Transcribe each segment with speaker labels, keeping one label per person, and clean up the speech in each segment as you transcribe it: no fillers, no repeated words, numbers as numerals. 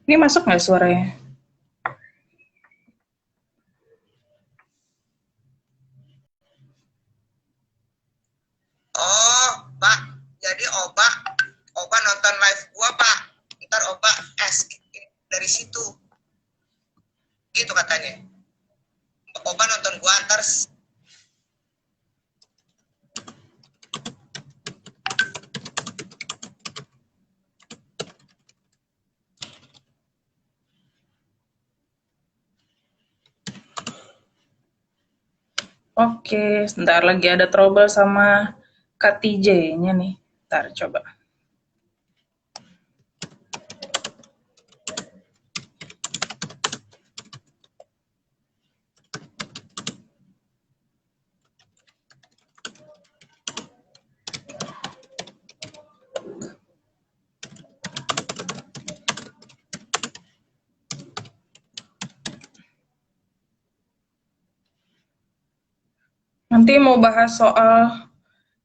Speaker 1: Ini masuk nggak suaranya?
Speaker 2: Oh, Pak. Jadi Oba nonton live gua, Pak. Ntar Oba dari situ. Gitu katanya. Oba nonton gua ntar.
Speaker 1: Oke, sebentar lagi ada trouble sama Kak TJ-nya nih. Ntar coba. Nanti mau bahas soal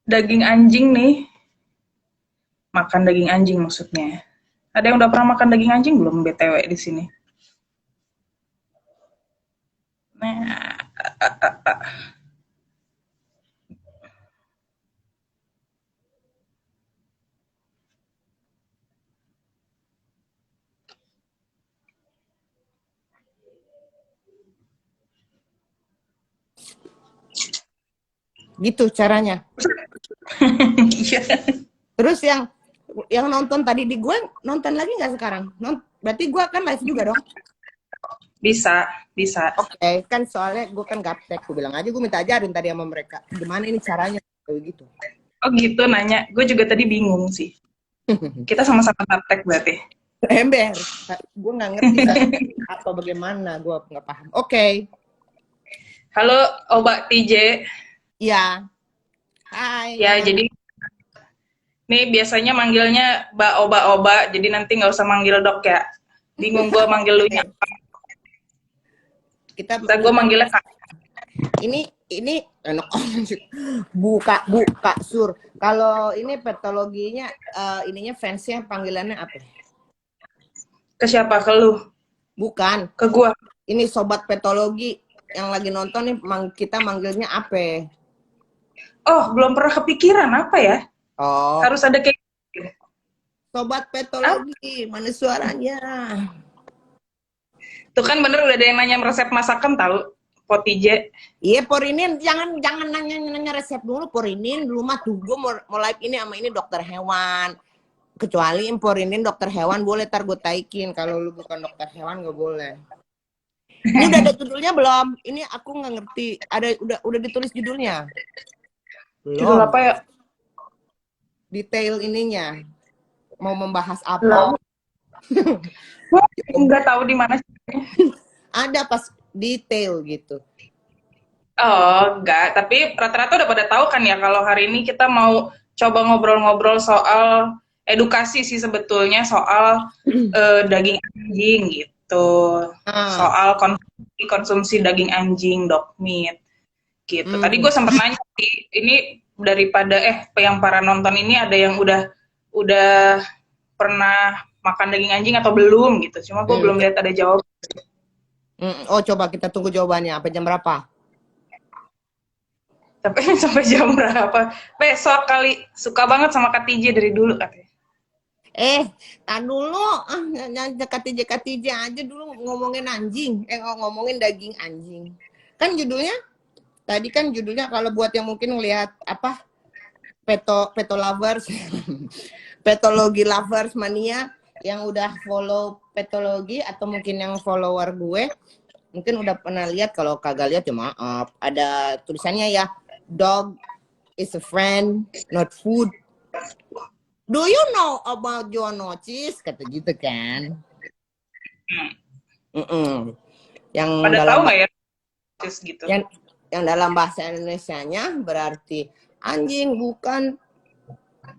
Speaker 1: daging anjing nih. Makan daging anjing maksudnya. Ada yang udah pernah makan daging anjing belum BTW di sini? Nah,
Speaker 3: Gitu caranya.
Speaker 1: iya.
Speaker 3: Terus yang nonton tadi di gue nonton lagi nggak sekarang? Berarti gue kan live juga dong.
Speaker 1: Bisa, bisa.
Speaker 3: Oke, kan soalnya gue kan gaptek. Gue bilang aja gue minta ajarin tadi sama mereka. Gimana ini caranya? Gitu.
Speaker 1: Oh gitu nanya. Gue juga tadi bingung sih. Kita sama-sama gaptek berarti.
Speaker 3: Ember. Gue nggak ngerti apa bagaimana. Gue nggak paham. Oke.
Speaker 1: Halo, Oba TJ.
Speaker 3: Iya. Hai.
Speaker 1: Ya, jadi nih biasanya manggilnya Oba, jadi nanti nggak usah manggil dok ya. Bingung gue manggil lu nya.
Speaker 3: Kita
Speaker 1: gue manggilnya Kak.
Speaker 3: Ini enak buka sur. Kalau ini petologinya ininya fansnya panggilannya apa?
Speaker 1: Ke siapa? Ke lu?
Speaker 3: Bukan.
Speaker 1: Ke gua.
Speaker 3: Ini sobat petologi yang lagi nonton nih kita manggilnya apa?
Speaker 1: Oh, belum pernah kepikiran apa ya?
Speaker 3: Oh.
Speaker 1: Harus ada kayak
Speaker 3: Sobat petologi, mana suaranya?
Speaker 1: Tuh kan bener udah ada yang nanya resep masakan tahu. Potije.
Speaker 3: Iya, Porinin jangan nanya resep dulu, Porinin dulu mah tuh gue mau live ini sama ini dokter hewan. Kecuali Porinin dokter hewan boleh tar gue taikin. Kalau lu bukan dokter hewan nggak boleh. Ini udah ada judulnya belum? Ini aku nggak ngerti. Udah ditulis judulnya. Belum.
Speaker 1: Judul apa ya?
Speaker 3: Detail ininya. Mau membahas apa?
Speaker 1: Nggak tahu di mana.
Speaker 3: Ada pas detail gitu.
Speaker 1: Oh, enggak. Tapi rata-rata udah pada tahu kan ya kalau hari ini kita mau coba ngobrol-ngobrol soal edukasi sih sebetulnya soal daging anjing gitu. Soal konsumsi daging anjing, dog meat gitu. Tadi gue sempat nanya sih, ini daripada yang para nonton ini ada yang udah pernah makan daging anjing atau belum gitu. Cuma gue belum lihat ada jawaban.
Speaker 3: Oh, coba kita tunggu jawabannya. Sampai jam berapa?
Speaker 1: Sampai jam berapa? Besok kali. Suka banget sama Kak TJ dari dulu katanya.
Speaker 3: Tak dulu. KTJ aja dulu ngomongin anjing. Ngomongin daging anjing. Kan judulnya, tadi kan judulnya kalau buat yang mungkin ngelihat apa, peto lovers, petologi lovers mania, yang udah follow petologi atau mungkin yang follower gue, mungkin udah pernah lihat. Kalau kagak lihat ya maaf. Ada tulisannya ya, dog is a friend, not food. Do you know about zoonosis? Kata gitu kan. Yang
Speaker 1: pada
Speaker 3: dalam
Speaker 1: tahu nggak ya? Gitu.
Speaker 3: Yang dalam bahasa Indonesianya berarti anjing bukan,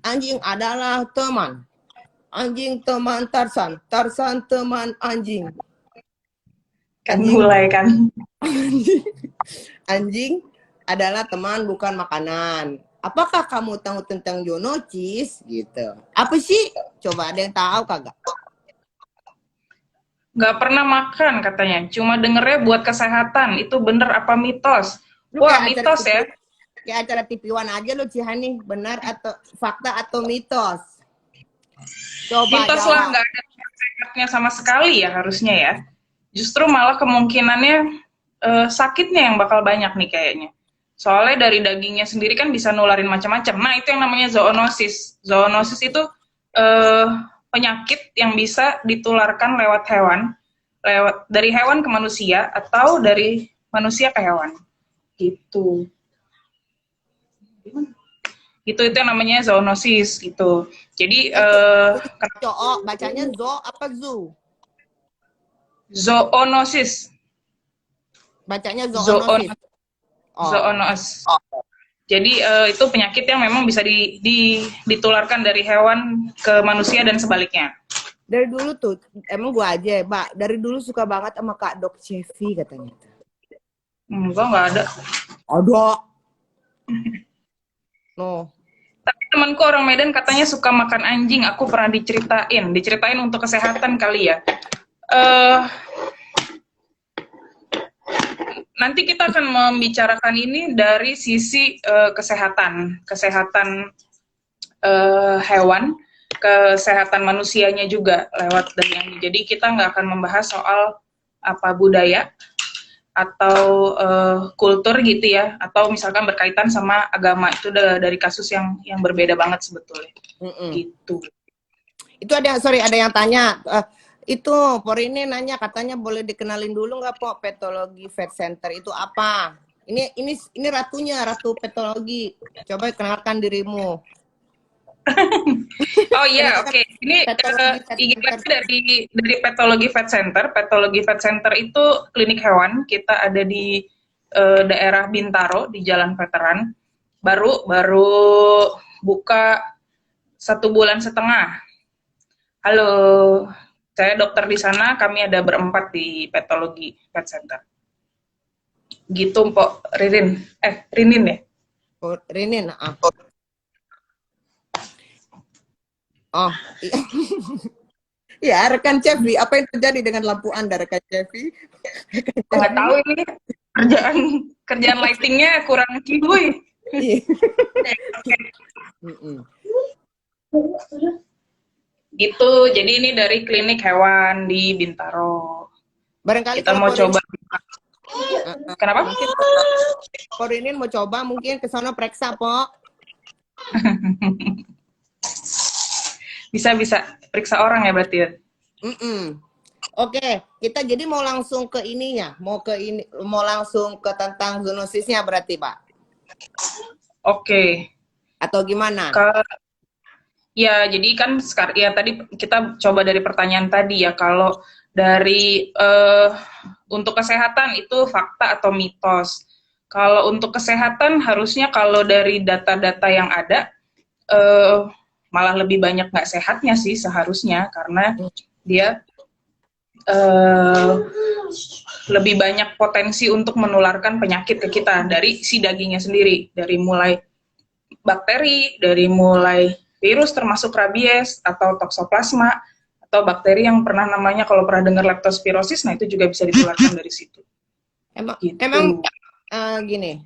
Speaker 3: anjing adalah teman. Anjing teman Tarsan, Tarsan teman anjing.
Speaker 1: Kan mulai kan.
Speaker 3: Anjing adalah teman bukan makanan. Apakah kamu tahu tentang zoonosis gitu? Apa sih? Coba ada yang tahu kagak?
Speaker 1: nggak pernah makan katanya, cuma dengernya buat kesehatan. Itu bener apa mitos?
Speaker 3: Lu
Speaker 1: Wah,
Speaker 3: kayak acara
Speaker 1: mitos
Speaker 3: TV,
Speaker 1: ya.
Speaker 3: kayak acara TV One aja lu Cihani, benar atau fakta atau mitos? Coba
Speaker 1: Mitos lah,
Speaker 3: jawab.
Speaker 1: nggak ada sehatnya sama sekali ya harusnya ya. Justru malah kemungkinannya sakitnya yang bakal banyak nih kayaknya. Soalnya dari dagingnya sendiri kan bisa nularin macam-macam. Nah, itu yang namanya zoonosis. Zoonosis itu eh, penyakit yang bisa ditularkan lewat hewan, lewat dari hewan ke manusia atau dari manusia ke hewan. Gitu. Itu yang namanya zoonosis gitu. Jadi
Speaker 3: Bacanya zo apa zoo?
Speaker 1: zoonosis,
Speaker 3: Bacanya zoonosis.
Speaker 1: zoonosis,
Speaker 3: Oh.
Speaker 1: zoonosis. Jadi itu penyakit yang memang bisa ditularkan dari hewan ke manusia dan sebaliknya.
Speaker 3: Dari dulu tuh, emang gua aja, Mbak. Dari dulu suka banget sama Kak Dok Cevi katanya.
Speaker 1: Gua nggak ada.
Speaker 3: Ada. No.
Speaker 1: Tapi temanku orang Medan katanya suka makan anjing. Aku pernah diceritain untuk kesehatan kali ya. Nanti kita akan membicarakan ini dari sisi kesehatan hewan, kesehatan manusianya juga lewat dari yang. Jadi kita nggak akan membahas soal apa budaya atau kultur gitu ya, atau misalkan berkaitan sama agama. Itu dari kasus yang berbeda banget sebetulnya. Gitu.
Speaker 3: Itu ada yang tanya. Itu Porini nanya katanya boleh dikenalin dulu nggak Po Petologi Vet Center itu apa? Ini ratunya, ratu petologi. Coba kenalkan dirimu.
Speaker 1: Oh iya, oke. Ini IG dari Petologi Vet Center. Petologi Vet Center itu klinik hewan. Kita ada di daerah Bintaro di Jalan Veteran. Baru buka 1,5 bulan. Halo, saya dokter di sana. Kami ada berempat di Petologi Vet Center. Gitu, Mpok Ririn. Rinin ya?
Speaker 3: Oh, Rinin. Oh, iya. Ya, rekan Cevi, apa yang terjadi dengan lampu Anda, rekan Cevi?
Speaker 1: Nggak tahu ini kerjaan lightingnya kurang kiboy. Gitu, jadi ini dari klinik hewan di Bintaro.
Speaker 3: Barangkali
Speaker 1: kita mau coba. Kenapa?
Speaker 3: Mungkin Porinin mau coba, mungkin ke sana periksa, Po.
Speaker 1: Bisa periksa orang ya berarti ya.
Speaker 3: Oke, kita jadi mau langsung ke ininya, mau langsung ke tentang zoonosisnya berarti, Pak.
Speaker 1: Oke.
Speaker 3: Atau gimana?
Speaker 1: Ya, jadi kan sekarang ya tadi kita coba dari pertanyaan tadi ya, kalau dari untuk kesehatan itu fakta atau mitos. Kalau untuk kesehatan harusnya kalau dari data-data yang ada malah lebih banyak nggak sehatnya sih seharusnya, karena dia lebih banyak potensi untuk menularkan penyakit ke kita dari si dagingnya sendiri, dari mulai bakteri, dari mulai virus termasuk rabies atau toksoplasma, atau bakteri yang pernah namanya kalau pernah dengar leptospirosis, nah itu juga bisa ditularkan dari situ.
Speaker 3: Emang gini,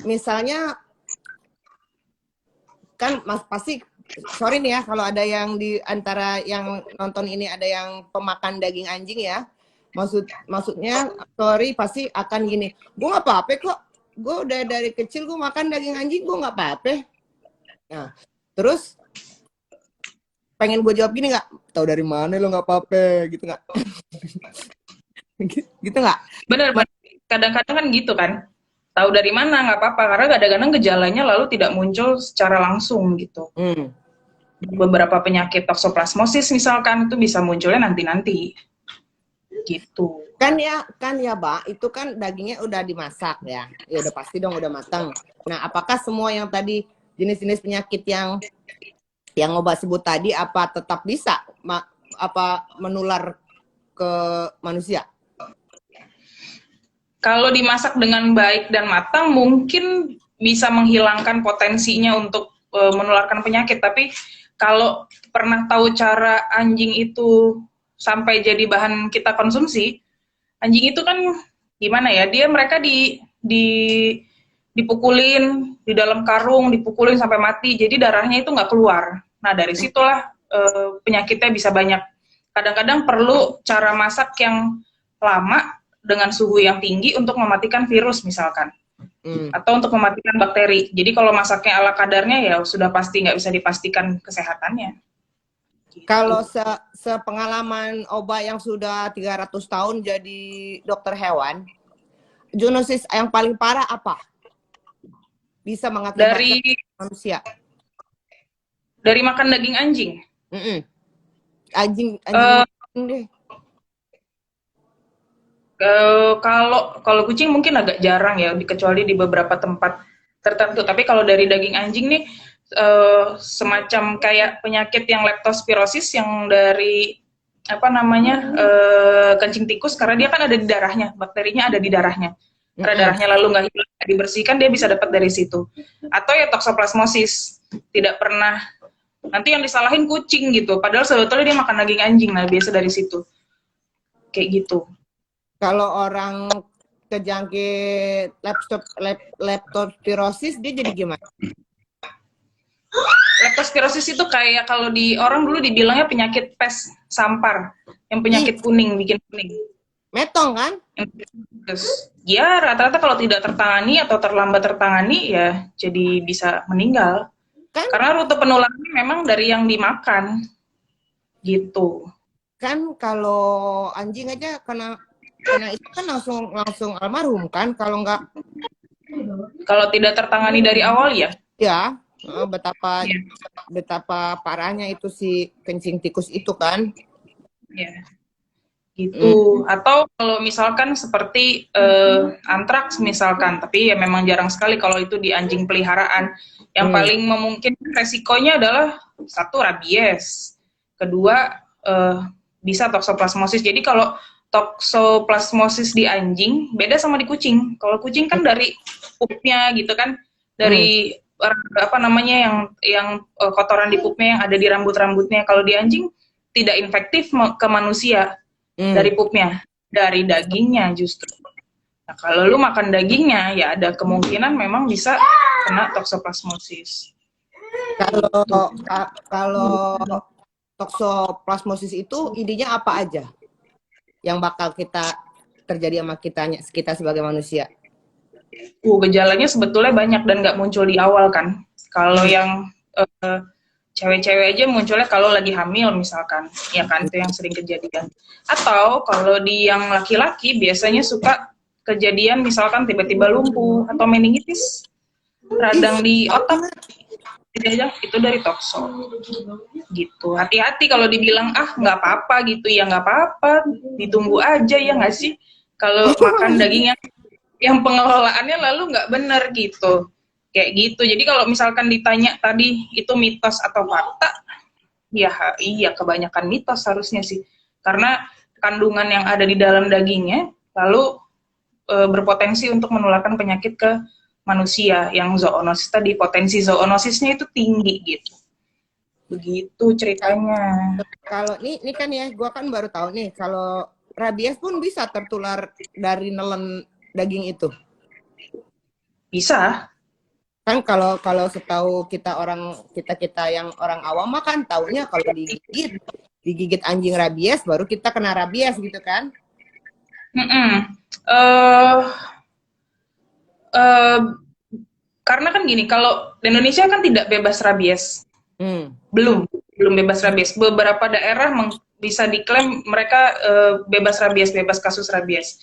Speaker 3: misalnya kan pasti sorry nih ya kalau ada yang di antara yang nonton ini ada yang pemakan daging anjing ya, maksudnya sorry pasti akan gini, gue nggak apa-apa kok, gue udah dari kecil gue makan daging anjing, gue nggak apa-apa. Nah terus pengen gue jawab gini nggak, tahu dari mana lo nggak apa-apa gitu nggak? Gitu nggak?
Speaker 1: Bener, kadang-kadang kan gitu kan, tahu dari mana nggak apa-apa, karena kadang-kadang gejalanya lalu tidak muncul secara langsung gitu. Beberapa penyakit toksoplasmosis misalkan itu bisa munculnya nanti gitu.
Speaker 3: Kan ya Mbak, itu kan dagingnya udah dimasak ya udah pasti dong udah matang. Nah apakah semua yang tadi jenis-jenis penyakit yang obat sebut tadi apa tetap bisa menular ke manusia?
Speaker 1: Kalau dimasak dengan baik dan matang mungkin bisa menghilangkan potensinya untuk menularkan penyakit. Tapi kalau pernah tahu cara anjing itu sampai jadi bahan kita konsumsi, anjing itu kan gimana ya? Mereka dipukulin di dalam karung, dipukulin sampai mati, jadi darahnya itu nggak keluar. Nah dari situlah penyakitnya bisa banyak. Kadang-kadang perlu cara masak yang lama dengan suhu yang tinggi untuk mematikan virus misalkan, atau untuk mematikan bakteri. Jadi kalau masaknya ala kadarnya ya sudah pasti nggak bisa dipastikan kesehatannya.
Speaker 3: Kalau sepengalaman Oba yang sudah 300 tahun jadi dokter hewan, zoonosis yang paling parah apa? Bisa mengakibatkan manusia.
Speaker 1: Dari makan daging anjing.
Speaker 3: Anjing deh.
Speaker 1: Kalau kucing mungkin agak jarang ya, kecuali di beberapa tempat tertentu. Tapi kalau dari daging anjing nih, semacam kayak penyakit yang leptospirosis yang dari kencing tikus, karena dia kan ada di darahnya, bakterinya ada di darahnya. Karena darahnya lalu nggak dibersihkan, dia bisa dapat dari situ. Atau ya toksoplasmosis, tidak pernah. Nanti yang disalahin kucing gitu, padahal sebetulnya dia makan daging anjing. Nah biasa dari situ, kayak gitu.
Speaker 3: Kalau orang kejangkit leptospirosis, dia jadi gimana?
Speaker 1: Leptospirosis itu kayak kalau di orang dulu dibilangnya penyakit pes sampar, yang penyakit kuning, bikin kuning.
Speaker 3: Metong kan?
Speaker 1: Ya rata-rata kalau tidak tertangani atau terlambat tertangani ya jadi bisa meninggal. Kan? Karena rute penularannya memang dari yang dimakan, gitu.
Speaker 3: Kan kalau anjing aja karena itu kan langsung almarhum kan, kalau nggak.
Speaker 1: Kalau tidak tertangani dari awal ya.
Speaker 3: Ya, betapa parahnya itu si kencing tikus itu kan.
Speaker 1: Ya. Gitu. Atau kalau misalkan seperti antraks misalkan, tapi ya memang jarang sekali kalau itu di anjing peliharaan. Yang paling memungkinkan resikonya adalah satu rabies, kedua bisa toksoplasmosis. Jadi kalau toksoplasmosis di anjing beda sama di kucing. Kalau kucing kan dari pupnya gitu kan, dari yang kotoran di pupnya yang ada di rambut-rambutnya. Kalau di anjing tidak infektif ke manusia. Dari pupnya, dari dagingnya justru. Nah, kalau lu makan dagingnya, ya ada kemungkinan memang bisa kena toksoplasmosis.
Speaker 3: Kalau toksoplasmosis itu intinya apa aja yang bakal terjadi sama kita sebagai manusia?
Speaker 1: Gejalanya sebetulnya banyak dan nggak muncul di awal kan. Kalau yang cewek-cewek aja munculnya kalau lagi hamil misalkan, ya kan, itu yang sering kejadian. Atau kalau di yang laki-laki biasanya suka kejadian misalkan tiba-tiba lumpuh atau meningitis, radang di otak, itu dari tokso. Gitu. Hati-hati kalau dibilang nggak apa-apa gitu, ya nggak apa-apa, ditunggu aja ya nggak sih. Kalau makan daging yang pengelolaannya lalu nggak benar gitu. Kayak gitu. Jadi kalau misalkan ditanya tadi itu mitos atau fakta, ya iya kebanyakan mitos harusnya sih. Karena kandungan yang ada di dalam dagingnya lalu berpotensi untuk menularkan penyakit ke manusia. Yang zoonosis tadi, potensi zoonosisnya itu tinggi gitu. Begitu ceritanya.
Speaker 3: Kalau ini kan ya, gua kan baru tahu nih kalau rabies pun bisa tertular dari nelen daging itu.
Speaker 1: Bisa.
Speaker 3: Kan kalau setahu kita yang orang awam mah kan taunya kalau digigit anjing rabies baru kita kena rabies gitu kan?
Speaker 1: Karena kan gini, kalau di Indonesia kan tidak bebas rabies, belum bebas rabies. Beberapa daerah bisa diklaim mereka bebas rabies, bebas kasus rabies.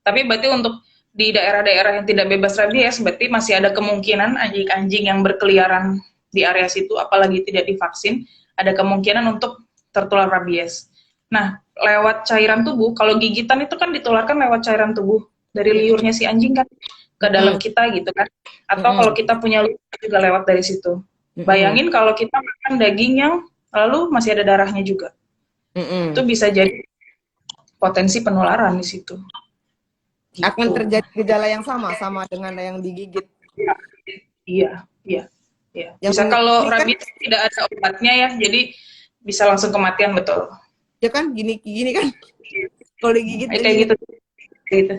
Speaker 1: Tapi berarti untuk di daerah-daerah yang tidak bebas rabies, berarti masih ada kemungkinan anjing-anjing yang berkeliaran di area situ, apalagi tidak divaksin, ada kemungkinan untuk tertular rabies. Nah, lewat cairan tubuh, kalau gigitan itu kan ditularkan lewat cairan tubuh, dari liurnya si anjing kan, ke dalam kita gitu kan. Atau kalau kita punya luka juga lewat dari situ. Bayangin kalau kita makan daging yang lalu masih ada darahnya juga. Itu bisa jadi potensi penularan di situ.
Speaker 3: Gitu. Akan terjadi gejala yang sama dengan yang digigit.
Speaker 1: Iya. Bisa kalau rabies tidak ada obatnya ya, jadi bisa langsung kematian, betul.
Speaker 3: Ya kan gini kan kalau digigit
Speaker 1: Kayak gitu. Gitu.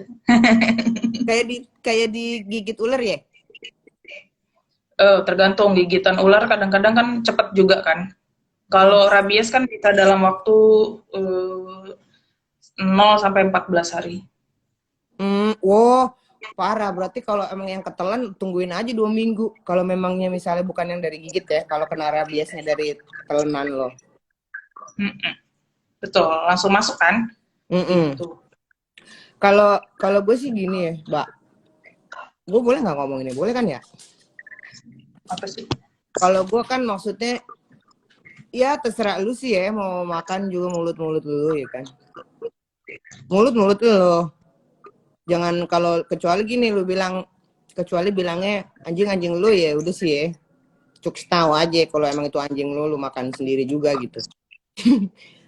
Speaker 3: kayak digigit ular ya.
Speaker 1: Tergantung gigitan ular kadang-kadang kan cepet juga kan. Kalau rabies kan bisa dalam waktu 0 sampai 14 hari.
Speaker 3: Wow, parah. Berarti kalau emang yang ketelan tungguin aja 2 minggu. Kalau memangnya misalnya bukan yang dari gigit ya, kalau kena rabiesnya dari ketelanan lo.
Speaker 1: Mm-mm. Betul, langsung masuk kan? Gitu.
Speaker 3: Kalau gue sih gini ya, Mbak. Gue boleh nggak ngomong ini? Boleh kan ya?
Speaker 1: Apa sih?
Speaker 3: Kalau gue kan maksudnya, ya terserah lu sih ya, mau makan juga mulut-mulut lu ya kan. Mulut-mulut lu. Jangan kalau kecuali gini lu bilang, kecuali bilangnya anjing lu ya udah sih ya. Cukup tahu aja kalau emang itu anjing lu makan sendiri juga gitu.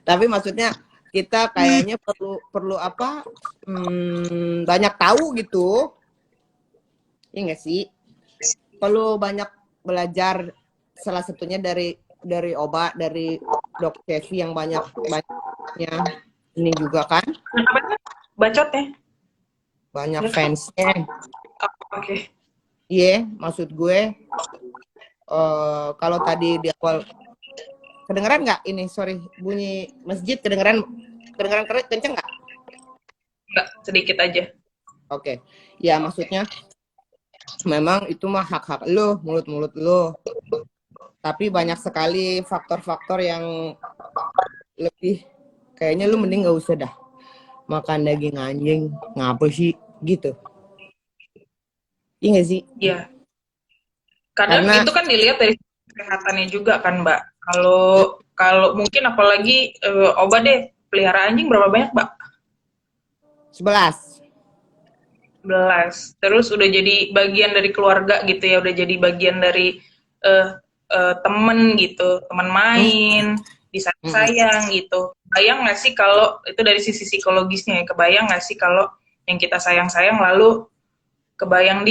Speaker 3: Tapi maksudnya kita kayaknya perlu apa? Banyak tahu gitu. Iya nggak sih? Perlu banyak belajar, salah satunya dari obat, dari Dok Cevi yang banyaknya ini juga kan
Speaker 1: Apa sih? Bacot ya?
Speaker 3: banyak fansnya.
Speaker 1: Oke.
Speaker 3: Iya, maksud gue kalau tadi di awal kedengeran nggak ini? Sorry, bunyi masjid kedengeran kenceng nggak?
Speaker 1: Enggak, sedikit aja.
Speaker 3: Oke, ya maksudnya memang itu mah hak-hak lo, mulut-mulut lo. Tapi banyak sekali faktor-faktor yang lebih kayaknya lu mending nggak usah dah makan daging anjing, ngapa sih gitu. Iya nggak sih?
Speaker 1: Iya. Kadang
Speaker 3: Karena
Speaker 1: itu kan dilihat dari kesehatannya juga kan, Mbak. Kalau mungkin apalagi obat deh pelihara anjing berapa banyak, Mbak?
Speaker 3: 11.
Speaker 1: 11. Terus udah jadi bagian dari keluarga gitu ya, udah jadi bagian dari temen gitu, teman main, bisa sayang gitu. Bayang nggak sih kalau itu dari sisi psikologisnya ya, kebayang nggak sih kalau yang kita sayang-sayang lalu kebayang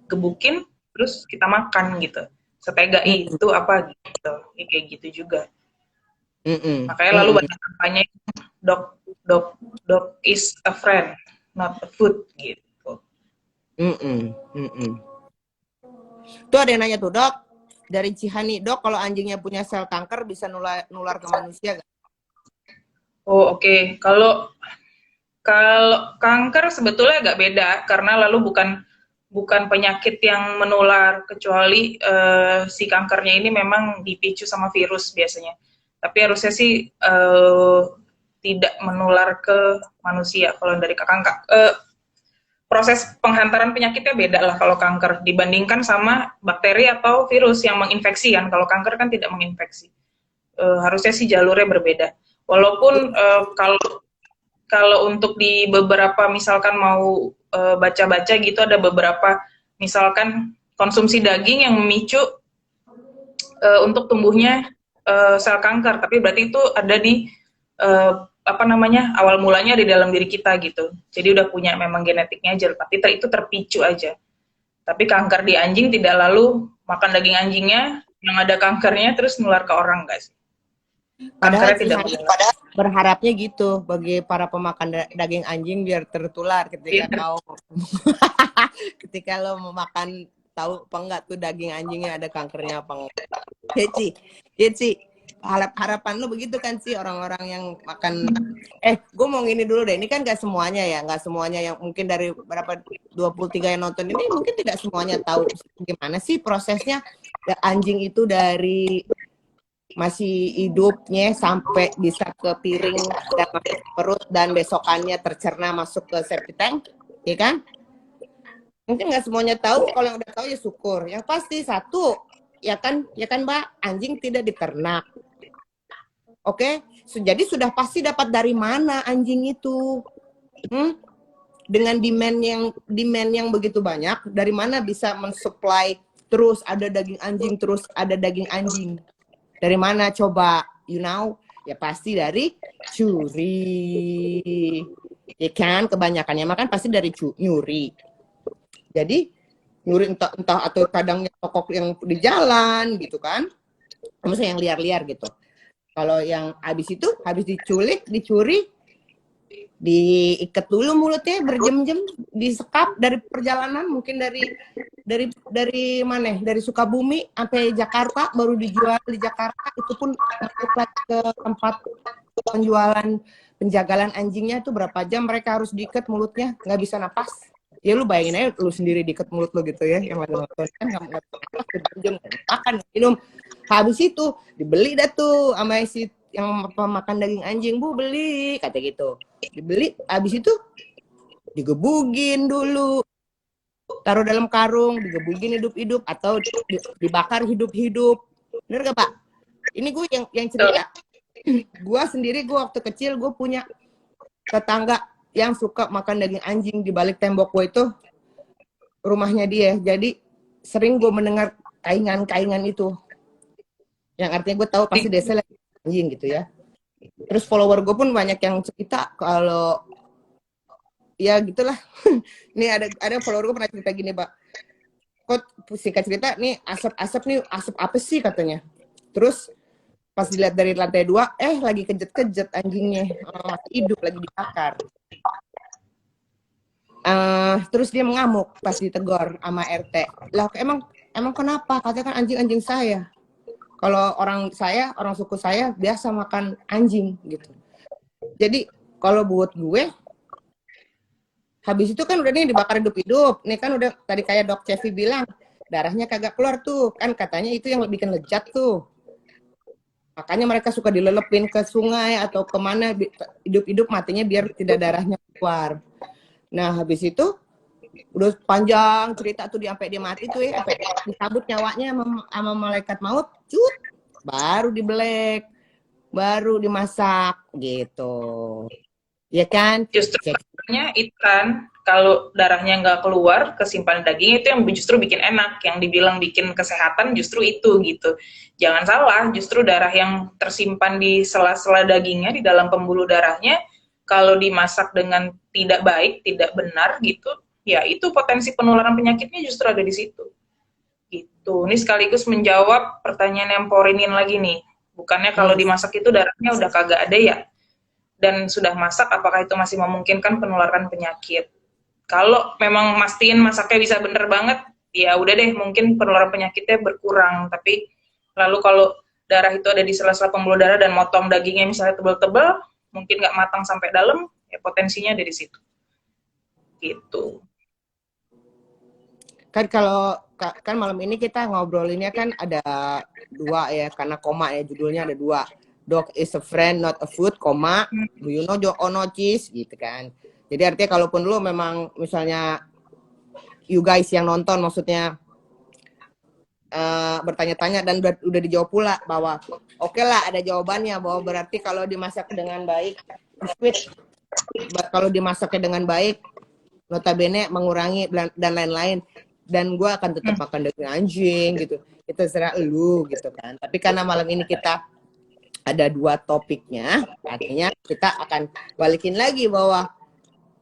Speaker 1: digebukin terus kita makan gitu. Setega itu apa gitu. Ya, kayak gitu juga. Makanya lalu banyak kampanye dog dog dog is a friend, not a food gitu.
Speaker 3: Tuh ada yang nanya tuh, Dok, dari Cihani, Dok, kalau anjingnya punya sel kanker bisa nular ke manusia gak?
Speaker 1: Oh, oke. Kalau kanker sebetulnya agak beda karena lalu bukan penyakit yang menular kecuali si kankernya ini memang dipicu sama virus biasanya. Tapi harusnya sih tidak menular ke manusia kalau dari kanker. Proses penghantaran penyakitnya beda lah kalau kanker dibandingkan sama bakteri atau virus yang menginfeksi kan. Kalau kanker kan tidak menginfeksi. Harusnya sih jalurnya berbeda. Walaupun kalau untuk di beberapa misalkan mau baca-baca gitu ada beberapa misalkan konsumsi daging yang memicu untuk tumbuhnya sel kanker, tapi berarti itu ada di awal mulanya di dalam diri kita gitu. Jadi udah punya memang genetiknya aja, tapi itu terpicu aja. Tapi kanker di anjing tidak lalu makan daging anjingnya yang ada kankernya terus nular ke orang, guys.
Speaker 3: Padahal
Speaker 1: tidak
Speaker 3: berharapnya gitu bagi para pemakan daging anjing biar tertular ketika lo mau makan, tahu apa enggak tuh daging anjingnya ada kankernya apa enggak. Ya sih. Harapan lu begitu kan sih orang-orang yang makan. Gue mau ngini dulu deh, ini kan nggak semuanya yang mungkin dari berapa 23 yang nonton ini mungkin tidak semuanya tahu gimana sih prosesnya anjing itu dari masih hidupnya sampai bisa ke piring dan masuk ke perut dan besokannya tercerna masuk ke septic tank, ya kan? Mungkin nggak semuanya tahu, kalau yang udah tahu ya syukur. Yang pasti satu, ya kan Mbak, anjing tidak diternak. Oke, jadi sudah pasti dapat dari mana anjing itu? Dengan demand yang begitu banyak, dari mana bisa mensupply terus ada daging anjing, terus ada daging anjing? Dari mana coba? Ya pasti dari curi. Ya kan, kebanyakannya makan pasti dari nyuri. Jadi nyuri entah atau kadangnya toko yang di jalan gitu kan, misalnya yang liar-liar gitu. Kalau yang habis diculik, dicuri, diikat dulu mulutnya berjam-jam, disekap dari perjalanan, mungkin dari mana? Dari Sukabumi sampai Jakarta, baru dijual di Jakarta. Itu pun masuk lagi ke tempat penjagalan anjingnya itu berapa jam mereka harus diikat mulutnya, nggak bisa napas. Ya lu bayangin aja lu sendiri diikat mulut lu gitu ya, yang lagi nonton kan nggak bisa napas, berjam, makan, minum. Habis itu dibeli dah tuh sama si yang pemakan daging anjing, Bu beli, kata gitu. Dibeli, habis itu digebugin dulu, taruh dalam karung, digebugin hidup-hidup atau dibakar hidup-hidup. Bener gak Pak? Ini gue yang cerita. Gue sendiri, gue waktu kecil gue punya tetangga yang suka makan daging anjing. Di balik tembok gue itu rumahnya dia. Jadi sering gue mendengar kaingan-kaingan itu. Yang artinya gue tahu pasti desa lagi anjing gitu ya. Terus follower gue pun banyak yang cerita kalau ya gitulah. Ini ada follower gue pernah cerita gini, Pak. Kok singkat cerita nih asap nih, asap apa sih katanya. Terus pas dilihat dari lantai 2, lagi kejet-kejet anjingnya, hidup lagi dibakar. Terus dia mengamuk pas ditegor sama RT. Lah emang kenapa? Katanya kan anjing saya. Kalau orang suku saya biasa makan anjing gitu. Jadi kalau buat gue, habis itu kan udah nih dibakar hidup-hidup. Nih kan udah tadi kayak Dok Cevi bilang, darahnya kagak keluar tuh. Kan katanya itu yang bikin lezat tuh. Makanya mereka suka dilelepin ke sungai atau kemana hidup-hidup, matinya biar tidak darahnya keluar. Nah habis itu udah panjang cerita tuh sampai dia mati tuh ya, sampai dicabut nyawanya sama malaikat maut, baru dibelek, baru dimasak gitu, ya kan?
Speaker 1: Justru ikan kalau darahnya nggak keluar kesimpan daging itu yang justru bikin enak, yang dibilang bikin kesehatan justru itu gitu. Jangan salah, justru darah yang tersimpan di sela-sela dagingnya, di dalam pembuluh darahnya, kalau dimasak dengan tidak baik, tidak benar gitu, ya itu potensi penularan penyakitnya justru ada di situ. Gitu. Ini sekaligus menjawab pertanyaan yang Porinin lagi nih. Bukannya kalau dimasak itu darahnya udah kagak ada ya? Dan sudah masak, apakah itu masih memungkinkan penularan penyakit? Kalau memang mastiin masaknya bisa bener banget, ya udah deh, mungkin penularan penyakitnya berkurang. Tapi lalu kalau darah itu ada di sela-sela pembuluh darah dan motong dagingnya misalnya tebal-tebal, mungkin nggak matang sampai dalam, ya potensinya dari situ. Gitu.
Speaker 3: Kan kan malam ini kita ngobrolinnya kan ada 2 ya, karena koma ya, judulnya ada 2. Dog is a friend, not a food, koma. Do you know your own cheese? Gitu kan. Jadi artinya kalaupun lu memang misalnya you guys yang nonton maksudnya bertanya-tanya dan udah dijawab pula bahwa oke lah ada jawabannya, bahwa berarti kalau dimasak dengan baik, kalau dimasaknya dengan baik, notabene mengurangi dan lain-lain, dan gue akan tetap makan daging anjing gitu. Itu serah lu gitu kan. Tapi karena malam ini kita ada 2 topiknya, artinya kita akan balikin lagi bahwa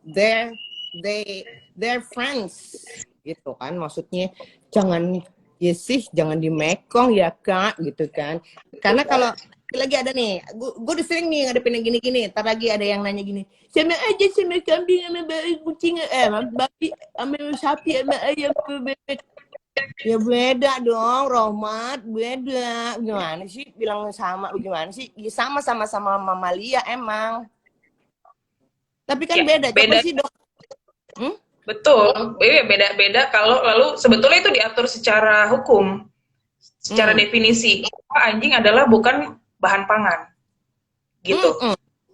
Speaker 3: they're friends gitu kan. Maksudnya jangan jangan dimekong ya Kak gitu kan. Karena kalau lagi ada nih, gue udah sering nih ngadepin yang gini-gini. Ntar lagi ada yang nanya gini, sama aja sama kambing sama kucing, babi sama sapi sama ayam bebek. Ya beda dong, Rohmat, beda. Gimana sih bilang sama, gimana sih? Ya sama-sama mamalia emang. Tapi kan ya, beda sih Dok.
Speaker 1: Betul, beda-beda kalau lalu sebetulnya itu diatur secara hukum, secara definisi. Anjing adalah bukan bahan pangan. Gitu.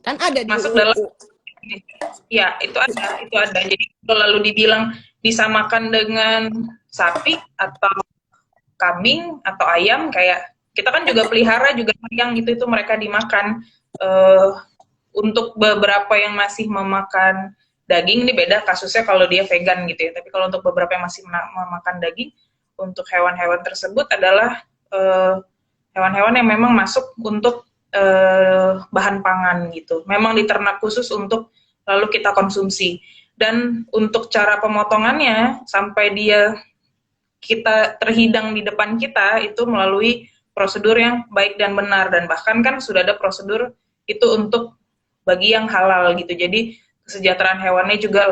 Speaker 3: Kan ada
Speaker 1: masuk dalam ya, itu ada. Jadi kalau lalu dibilang disamakan dengan sapi atau kambing atau ayam, kayak kita kan juga pelihara juga ayam gitu, itu mereka dimakan. Untuk beberapa yang masih memakan daging, ini beda kasusnya kalau dia vegan gitu ya. Tapi kalau untuk beberapa yang masih memakan daging, untuk hewan-hewan tersebut adalah hewan-hewan yang memang masuk untuk bahan pangan gitu. Memang diternak khusus untuk lalu kita konsumsi. Dan untuk cara pemotongannya sampai dia kita terhidang di depan kita itu melalui prosedur yang baik dan benar, dan bahkan kan sudah ada prosedur itu untuk bagi yang halal gitu. Jadi kesejahteraan hewannya juga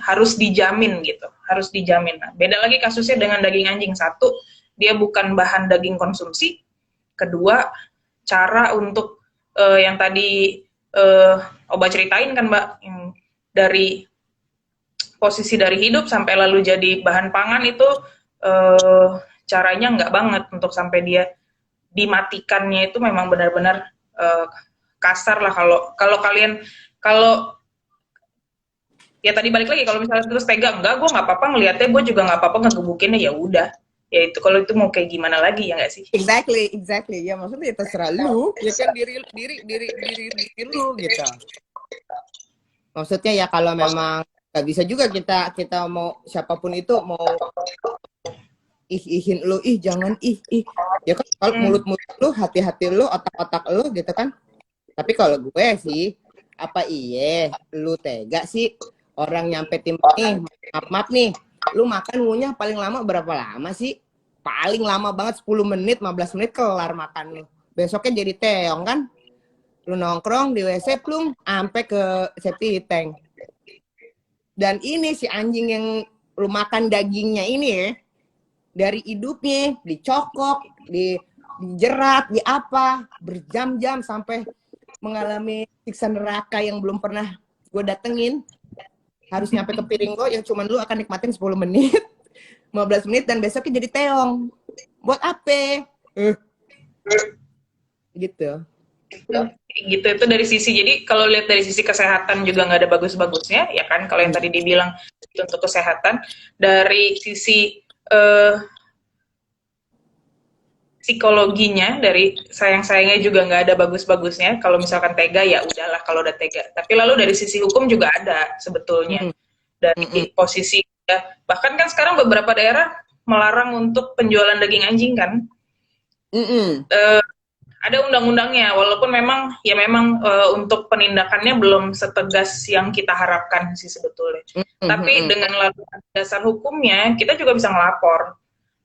Speaker 1: harus dijamin gitu, harus dijamin. Nah, beda lagi kasusnya dengan daging anjing. Satu, dia bukan bahan daging konsumsi. Kedua, cara untuk yang tadi Oba ceritain kan Mbak, yang dari posisi dari hidup sampai lalu jadi bahan pangan itu caranya nggak banget untuk sampai dia dimatikannya itu memang benar-benar kasar lah. Kalau kalian ya tadi balik lagi, kalau misalnya terus tega, enggak, gue nggak apa-apa ngelihatnya, gue juga nggak apa-apa ngegebukinnya, ya udah, ya itu kalau itu mau kayak gimana lagi, ya nggak sih?
Speaker 3: Exactly. Ya maksudnya ya terserah lu, ya kan diri lu gitu. Maksudnya ya kalau memang nggak bisa juga kita mau siapapun itu mau ihin lu, jangan ya kan, kalau mulut lu, hati lu, otak lu gitu kan. Tapi kalau gue sih, apa lu tega sih orang nyampe tim nih, maaf nih, lu makan ngunyah paling lama berapa lama sih? Paling lama banget 10 menit, 15 menit kelar makan lu. Besoknya jadi teong kan? Lu nongkrong di WC plung sampai ke septic tank. Dan ini si anjing yang lu makan dagingnya ini ya, dari hidupnya dicokok, dijerat, di apa, berjam-jam sampai mengalami siksa neraka yang belum pernah gue datengin, harus nyampe ke piring gue yang cuman lu akan nikmatin 10 menit 15 menit dan besoknya jadi teong. Buat apa? Gitu itu dari sisi, jadi kalau lihat dari sisi kesehatan juga nggak ada bagus-bagusnya ya kan, kalau yang tadi dibilang itu untuk kesehatan. Dari sisi psikologinya, dari sayang-sayangnya juga nggak ada bagus-bagusnya. Kalau misalkan tega ya udahlah kalau udah tega. Tapi lalu dari sisi hukum juga ada sebetulnya. Dari posisi ya, bahkan kan sekarang beberapa daerah melarang untuk penjualan daging anjing kan. Ada undang-undangnya, walaupun memang untuk penindakannya belum setegas yang kita harapkan sih sebetulnya. Tapi dengan dasar hukumnya kita juga bisa ngelapor,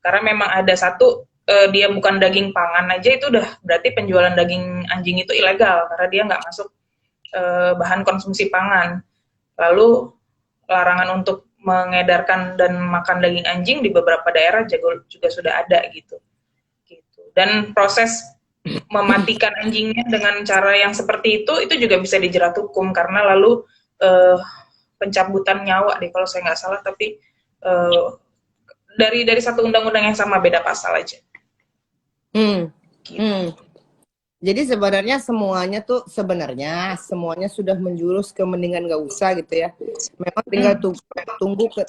Speaker 3: karena memang ada satu, dia bukan daging pangan aja itu udah berarti penjualan daging anjing itu ilegal karena dia nggak masuk bahan konsumsi pangan. Lalu larangan untuk mengedarkan dan makan daging anjing di beberapa daerah juga sudah ada gitu. Dan proses mematikan anjingnya dengan cara yang seperti itu juga bisa dijerat hukum, karena lalu pencabutan nyawa deh kalau saya nggak salah, tapi dari satu undang-undang yang sama, beda pasal aja. Jadi sebenarnya semuanya sudah menjurus ke mendingan nggak usah gitu ya. Memang tinggal tunggu ke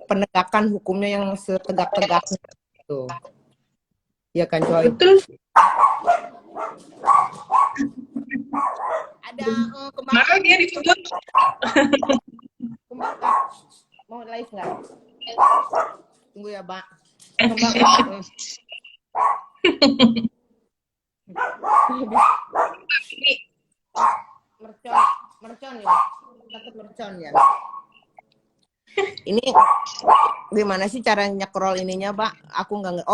Speaker 3: penegakan hukumnya yang setegak-tegaknya gitu. Ya kan coy?
Speaker 1: Betul.
Speaker 3: Ada
Speaker 1: kemarin dia dituntut.
Speaker 3: Mau live nggak? Tunggu ya, Mbak. Mercon ya, takut mercon ya. Ini gimana sih cara nyekrol ininya, Pak? Aku nggak.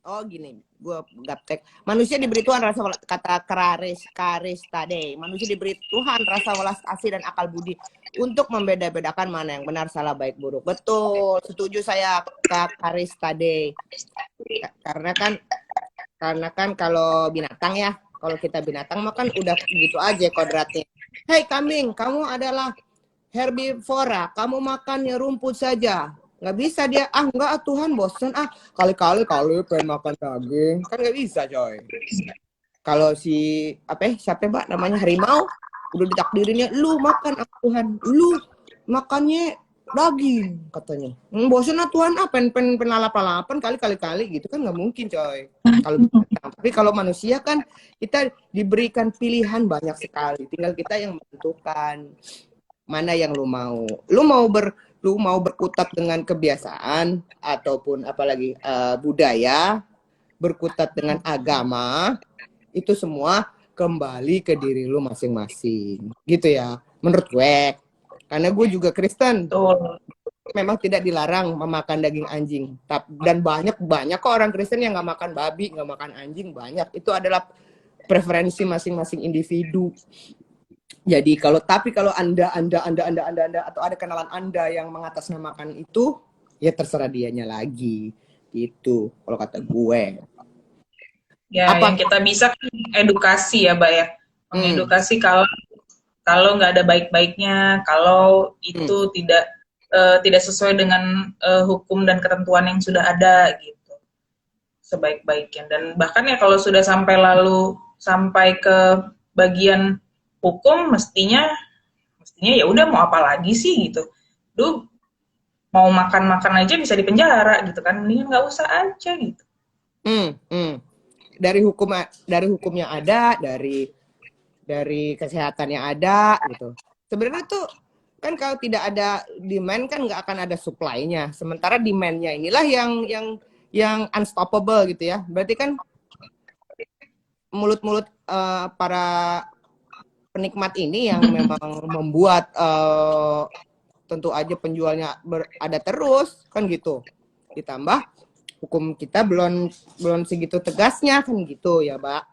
Speaker 3: Oh gini, gue gaptek. Manusia diberi Tuhan rasa, kata Karis tadi. Manusia diberi Tuhan rasa welas asih dan akal budi untuk membeda-bedakan mana yang benar, salah, baik, buruk. Betul, setuju saya Kak Karis tadi. Karena kan kalau binatang ya, kalau kita binatang mah kan udah gitu aja kodratnya. Hei kambing, kamu adalah herbivora, kamu makannya rumput saja. Nggak bisa dia, enggak Tuhan bosen, kali-kali pengen makan daging, kan nggak bisa coy. Kalau siapa Mbak namanya, harimau, udah ditakdirinnya lu makan Tuhan, lu makannya daging katanya. Bosen Tuhan, pengen lalap-lalapan kali-kali gitu kan, nggak mungkin coy. Tapi kalau manusia kan kita diberikan pilihan banyak sekali, tinggal kita yang menentukan mana yang lu mau. Lu mau berkutat dengan kebiasaan ataupun apalagi budaya, berkutat dengan agama, itu semua kembali ke diri lu masing-masing gitu ya, menurut gue. Karena gue juga Kristen. memang tidak dilarang memakan daging anjing. Dan banyak kok orang Kristen yang nggak makan babi, nggak makan anjing, banyak. Itu adalah preferensi masing-masing individu. Jadi kalau anda atau ada kenalan Anda yang mengatasnamakan itu, ya terserah dianya lagi. Gitu kalau kata gue.
Speaker 1: Ya,
Speaker 3: Apa?
Speaker 1: yang kita bisa kan edukasi ya, Mbak ya. Mengedukasi kalau nggak ada baik-baiknya, kalau itu tidak sesuai dengan hukum dan ketentuan yang sudah ada gitu. Sebaik-baiknya. Dan bahkan ya kalau sudah sampai ke bagian hukum mestinya ya udah mau apa lagi sih gitu. Duh, mau makan-makan aja bisa dipenjara gitu kan. Mendingan nggak usah aja gitu.
Speaker 3: Dari hukumnya ada, dari kesehatannya ada gitu. Sebenarnya tuh kan kalau tidak ada demand kan nggak akan ada supply-nya. Sementara demand-nya inilah yang unstoppable gitu ya. Berarti kan mulut-mulut para penikmat ini yang memang membuat tentu aja penjualnya ada terus kan gitu. Ditambah hukum kita belum segitu tegasnya kan gitu ya, Mbak.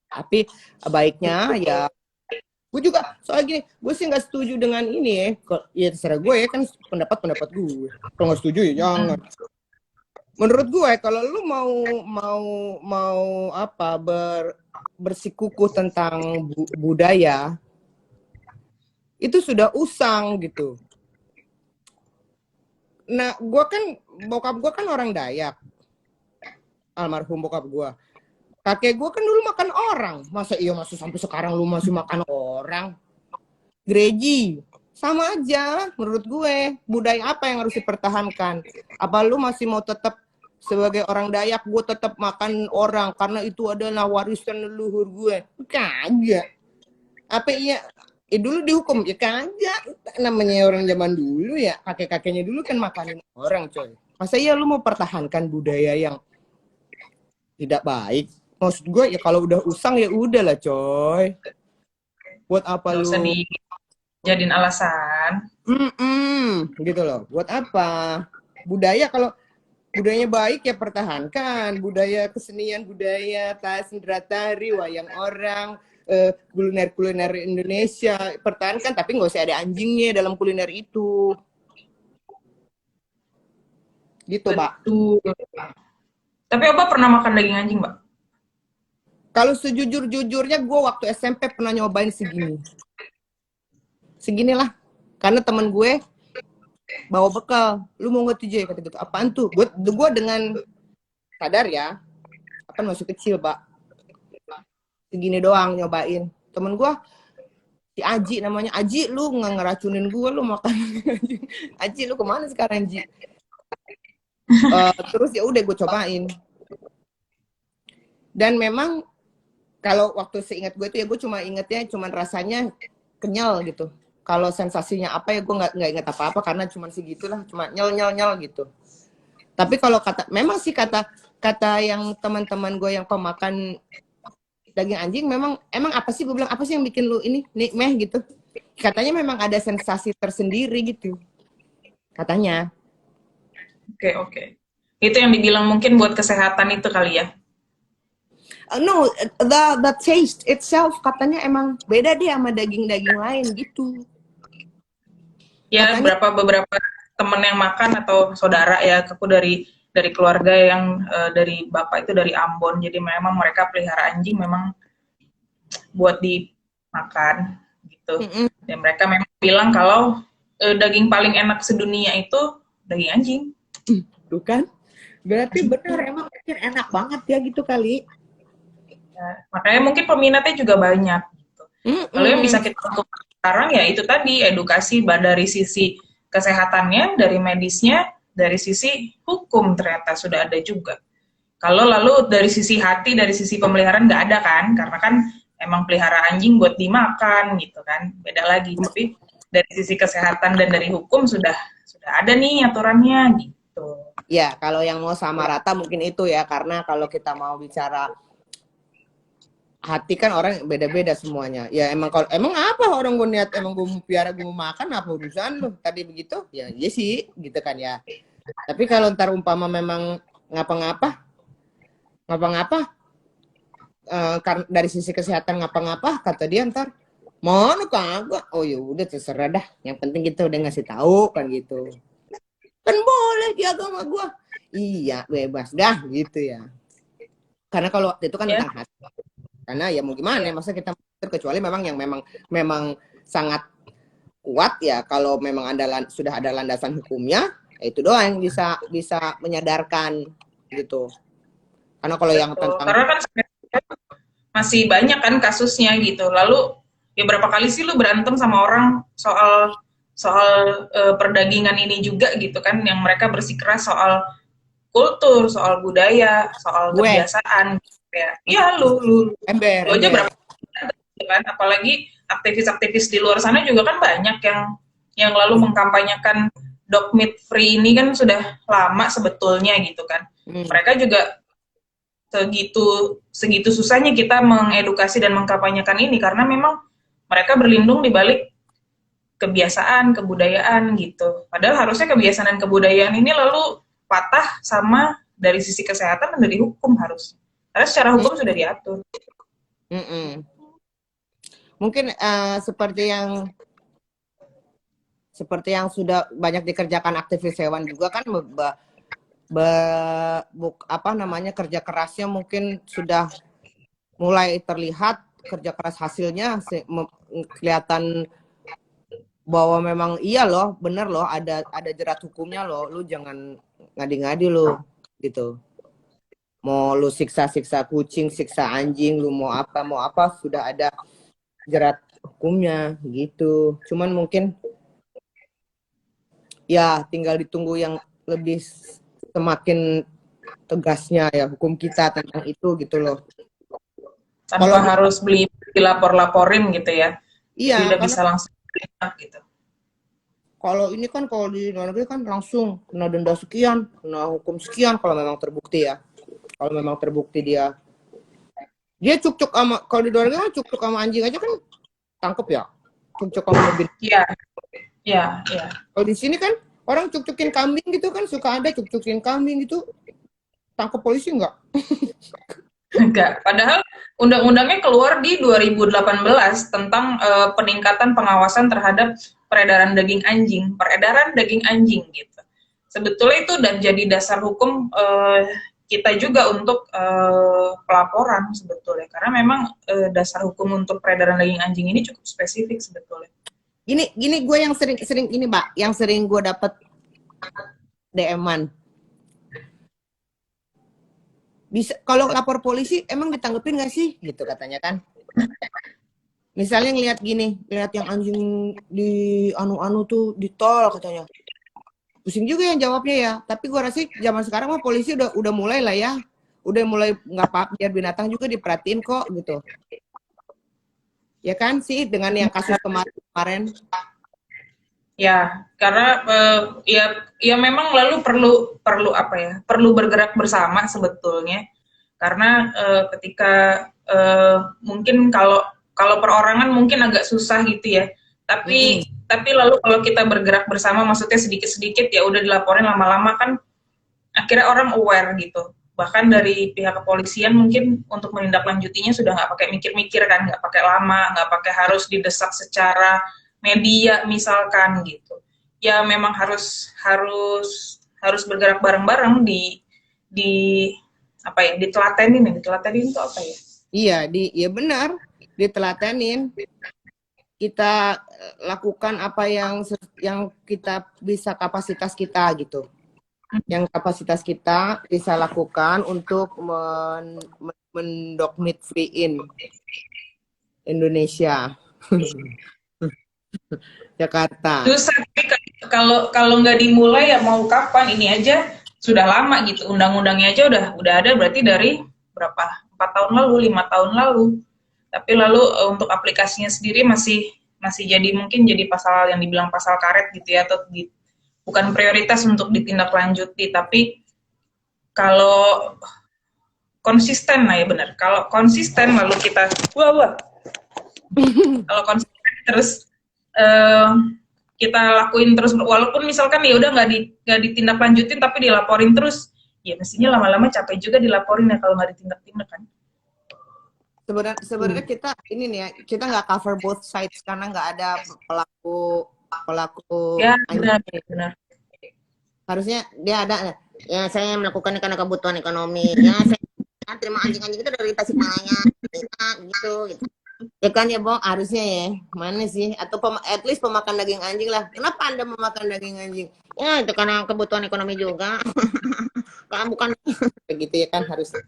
Speaker 3: Tapi baiknya ya gue juga soal gini, gue sih nggak setuju dengan ini ya terserah gue ya kan pendapat gue. Kalau nggak setuju ya jangan. Menurut gue kalau lu mau apa bersikukuh tentang budaya itu sudah usang gitu. Nah, bokap gue kan orang Dayak, almarhum bokap gue. Kakek gue kan dulu makan orang, masa sampai sekarang lu masih makan orang? Gereji, sama aja menurut gue. Budaya apa yang harus dipertahankan? Apa lu masih mau tetap sebagai orang Dayak gue tetap makan orang karena itu adalah warisan leluhur gue? Kagak. Apa iya? Dulu dihukum ya kagak. Namanya orang zaman dulu ya, kakek-kakeknya dulu kan makanin orang, coy. Masa iya lu mau pertahankan budaya yang tidak baik? Maksud gue ya kalau udah usang ya udah lah, coy. Buat apa
Speaker 1: Nggak
Speaker 3: lu?
Speaker 1: usah dijadiin alasan.
Speaker 3: Gitu loh. Buat apa? Kalau budayanya baik ya pertahankan. Budaya kesenian, budaya sendera tari, wayang orang, kuliner Indonesia pertahankan, tapi nggak usah ada anjingnya dalam kuliner itu. Gitu, Mbak.
Speaker 1: Tapi Oba pernah makan daging anjing, Mbak?
Speaker 3: Kalau sejujur-jujurnya gue waktu SMP pernah nyobain seginilah, karena temen gue bawa bekal, lu mau nggak tuh, kata gitu. Apaan tuh? Gue dengan sadar ya, apa masih kecil, Pak, segini doang nyobain. Temen gue si Aji namanya, Aji lu nggak ngeracunin gue, lu makan Aji lu kemana sekarang, Aji? Terus ya udah gue cobain, dan memang kalau waktu seingat gue tuh ya gue ingetnya rasanya kenyal gitu. Kalau sensasinya apa ya gue nggak inget apa-apa karena cuma segitulah, cuma nyel gitu. Tapi kalau memang sih kata yang teman-teman gue yang pemakan daging anjing, emang apa sih, gue bilang apa sih yang bikin lu ini nikmeh gitu. Katanya memang ada sensasi tersendiri gitu. Katanya.
Speaker 1: Oke. Itu yang dibilang mungkin buat kesehatan itu kali ya.
Speaker 3: No, the taste itself katanya emang beda deh sama daging-daging lain gitu.
Speaker 1: Ya,
Speaker 3: Katanya,
Speaker 1: beberapa temen yang makan atau saudara ya, aku dari keluarga yang dari bapak itu dari Ambon, jadi memang mereka pelihara anjing memang buat dimakan gitu. Dan mereka memang bilang kalau daging paling enak sedunia itu daging anjing.
Speaker 3: tuh kan? Berarti benar emang enak banget ya gitu kali.
Speaker 1: Ya, makanya mungkin peminatnya juga banyak gitu. Kalau yang bisa kita lakukan sekarang ya itu tadi, edukasi dari sisi kesehatannya, dari medisnya, dari sisi hukum ternyata sudah ada juga. Kalau lalu dari sisi hati, dari sisi pemeliharaan nggak ada kan, karena kan emang pelihara anjing buat dimakan gitu kan, beda lagi. Tapi dari sisi kesehatan dan dari hukum sudah ada nih aturannya gitu.
Speaker 3: Ya, kalau yang mau sama rata mungkin itu ya, karena kalau kita mau bicara hati kan orang beda-beda semuanya. Ya emang kalau emang apa orang gue niat emang gue mau piara gue mau makan apa urusan lu tadi begitu ya iya sih gitu kan ya. Tapi kalau ntar umpama memang ngapa-ngapa dari sisi kesehatan ngapa-ngapa kata dia ntar mana kagak oh ya udah terserah dah yang penting kita udah ngasih tahu kan gitu kan boleh di agama gua iya bebas dah gitu ya karena kalau waktu itu kan
Speaker 1: Ya.
Speaker 3: tentang hati karena ya mau gimana ya masa kita kecuali memang yang memang sangat kuat ya kalau memang sudah ada landasan hukumnya itu doang yang bisa menyadarkan gitu karena kalau yang
Speaker 1: Betul.
Speaker 3: tentang
Speaker 1: Karena kan masih banyak kan kasusnya gitu. Lalu ya berapa kali sih lu berantem sama orang soal soal perdagingan ini juga gitu kan yang mereka bersikeras soal kultur, soal budaya, soal
Speaker 3: gue
Speaker 1: kebiasaan gitu ya. Iya lu aja
Speaker 3: ember
Speaker 1: berapa gitu kan apalagi aktivis-aktivis di luar sana juga kan banyak yang lalu mengkampanyekan dog meat free ini kan sudah lama sebetulnya gitu kan. Mereka juga segitu susahnya kita mengedukasi dan mengkampanyekan ini karena memang mereka berlindung di balik kebiasaan, kebudayaan gitu. Padahal harusnya kebiasaan dan kebudayaan ini lalu patah sama dari sisi kesehatan dan dari hukum harusnya. Karena secara hukum sudah diatur.
Speaker 3: Mungkin seperti yang sudah banyak dikerjakan aktivis hewan juga kan kerja kerasnya mungkin sudah mulai terlihat kerja keras hasilnya kelihatan bahwa memang iya loh bener loh ada jerat hukumnya loh lu jangan ngadi-ngadi lo gitu mau lu siksa kucing siksa anjing lu mau apa sudah ada jerat hukumnya gitu cuman mungkin ya tinggal ditunggu yang lebih semakin tegasnya ya hukum kita tentang itu gitu loh.
Speaker 1: Tanpa kalau harus beli dilapor-laporin gitu ya.
Speaker 3: Iya.
Speaker 1: Udah bisa langsung gitu.
Speaker 3: Kalau ini kan kalau di luar negeri kan langsung kena denda sekian, kena hukum sekian kalau memang terbukti ya. Kalau memang terbukti dia cuk-cuk sama kalau di luar negeri kan cuk-cuk sama anjing aja kan tangkep ya. Cuk-cuk sama mobil.
Speaker 1: Iya. Iya.
Speaker 3: Kalau di sini kan orang cuk-cukin kambing gitu kan suka ada cuk-cukin kambing gitu. Tangkap polisi enggak?
Speaker 1: Enggak. Padahal undang-undangnya keluar di 2018 tentang peningkatan pengawasan terhadap peredaran daging anjing gitu. Sebetulnya itu dan jadi dasar hukum kita juga untuk pelaporan sebetulnya karena memang dasar hukum untuk peredaran daging anjing ini cukup spesifik sebetulnya.
Speaker 3: Gini gue yang sering ini Mbak, yang sering gue dapet DM-an. Bisa kalau lapor polisi emang ditanggepin nggak sih gitu katanya kan? Misalnya ngelihat yang anjing di anu tuh di tol katanya. Pusing juga yang jawabnya ya. Tapi gue rasa zaman sekarang mah polisi udah mulai lah ya. Udah mulai nggak apa-apa biar binatang juga diperhatiin kok gitu. Ya kan sih dengan yang kasus kemarin.
Speaker 1: Ya, karena ya memang lalu perlu apa ya? Perlu bergerak bersama sebetulnya. Karena ketika mungkin kalau perorangan mungkin agak susah gitu ya. Tapi lalu kalau kita bergerak bersama maksudnya sedikit-sedikit ya udah dilaporin lama-lama kan akhirnya orang aware gitu. Bahkan dari pihak kepolisian mungkin untuk menindaklanjutinya sudah nggak pakai mikir-mikir kan, nggak pakai lama, nggak pakai harus didesak secara media misalkan gitu. Ya memang harus bergerak bareng-bareng di apa ya, ditelatenin itu apa ya?
Speaker 3: Iya benar, ditelatenin. Kita lakukan apa yang kita bisa kapasitas kita gitu. Yang kapasitas kita bisa lakukan untuk mendog meat free-in Indonesia. Jakarta.
Speaker 1: Susah, tapi kalau nggak dimulai ya mau kapan? Ini aja sudah lama gitu. Undang-undangnya aja udah ada berarti dari berapa? 4 tahun lalu, 5 tahun lalu. Tapi lalu untuk aplikasinya sendiri masih mungkin jadi pasal yang dibilang pasal karet gitu ya atau bukan prioritas untuk ditindaklanjuti, tapi kalau konsisten, nah ya benar. Kalau konsisten lalu kita, wah, kalau konsisten terus kita lakuin terus, walaupun misalkan ya udah nggak ditindaklanjutin tapi dilaporin terus, ya mestinya lama-lama capek juga dilaporin ya kalau nggak ditindak-tindak kan.
Speaker 3: Sebenarnya kita ini nih ya, kita nggak cover both sides karena nggak ada pelaku
Speaker 1: Ya
Speaker 3: anjing.
Speaker 1: benar.
Speaker 3: Harusnya dia ada ya, saya melakukan karena kebutuhan ekonomi ya, saya terima anjing-anjing itu dari Tasikmalaya gitu ya kan ya Bo, harusnya ya, mana sih, atau at least pemakan daging anjing lah. Kenapa Anda memakan daging anjing? Ya itu karena kebutuhan ekonomi juga. Kan bukan begitu ya kan, harusnya.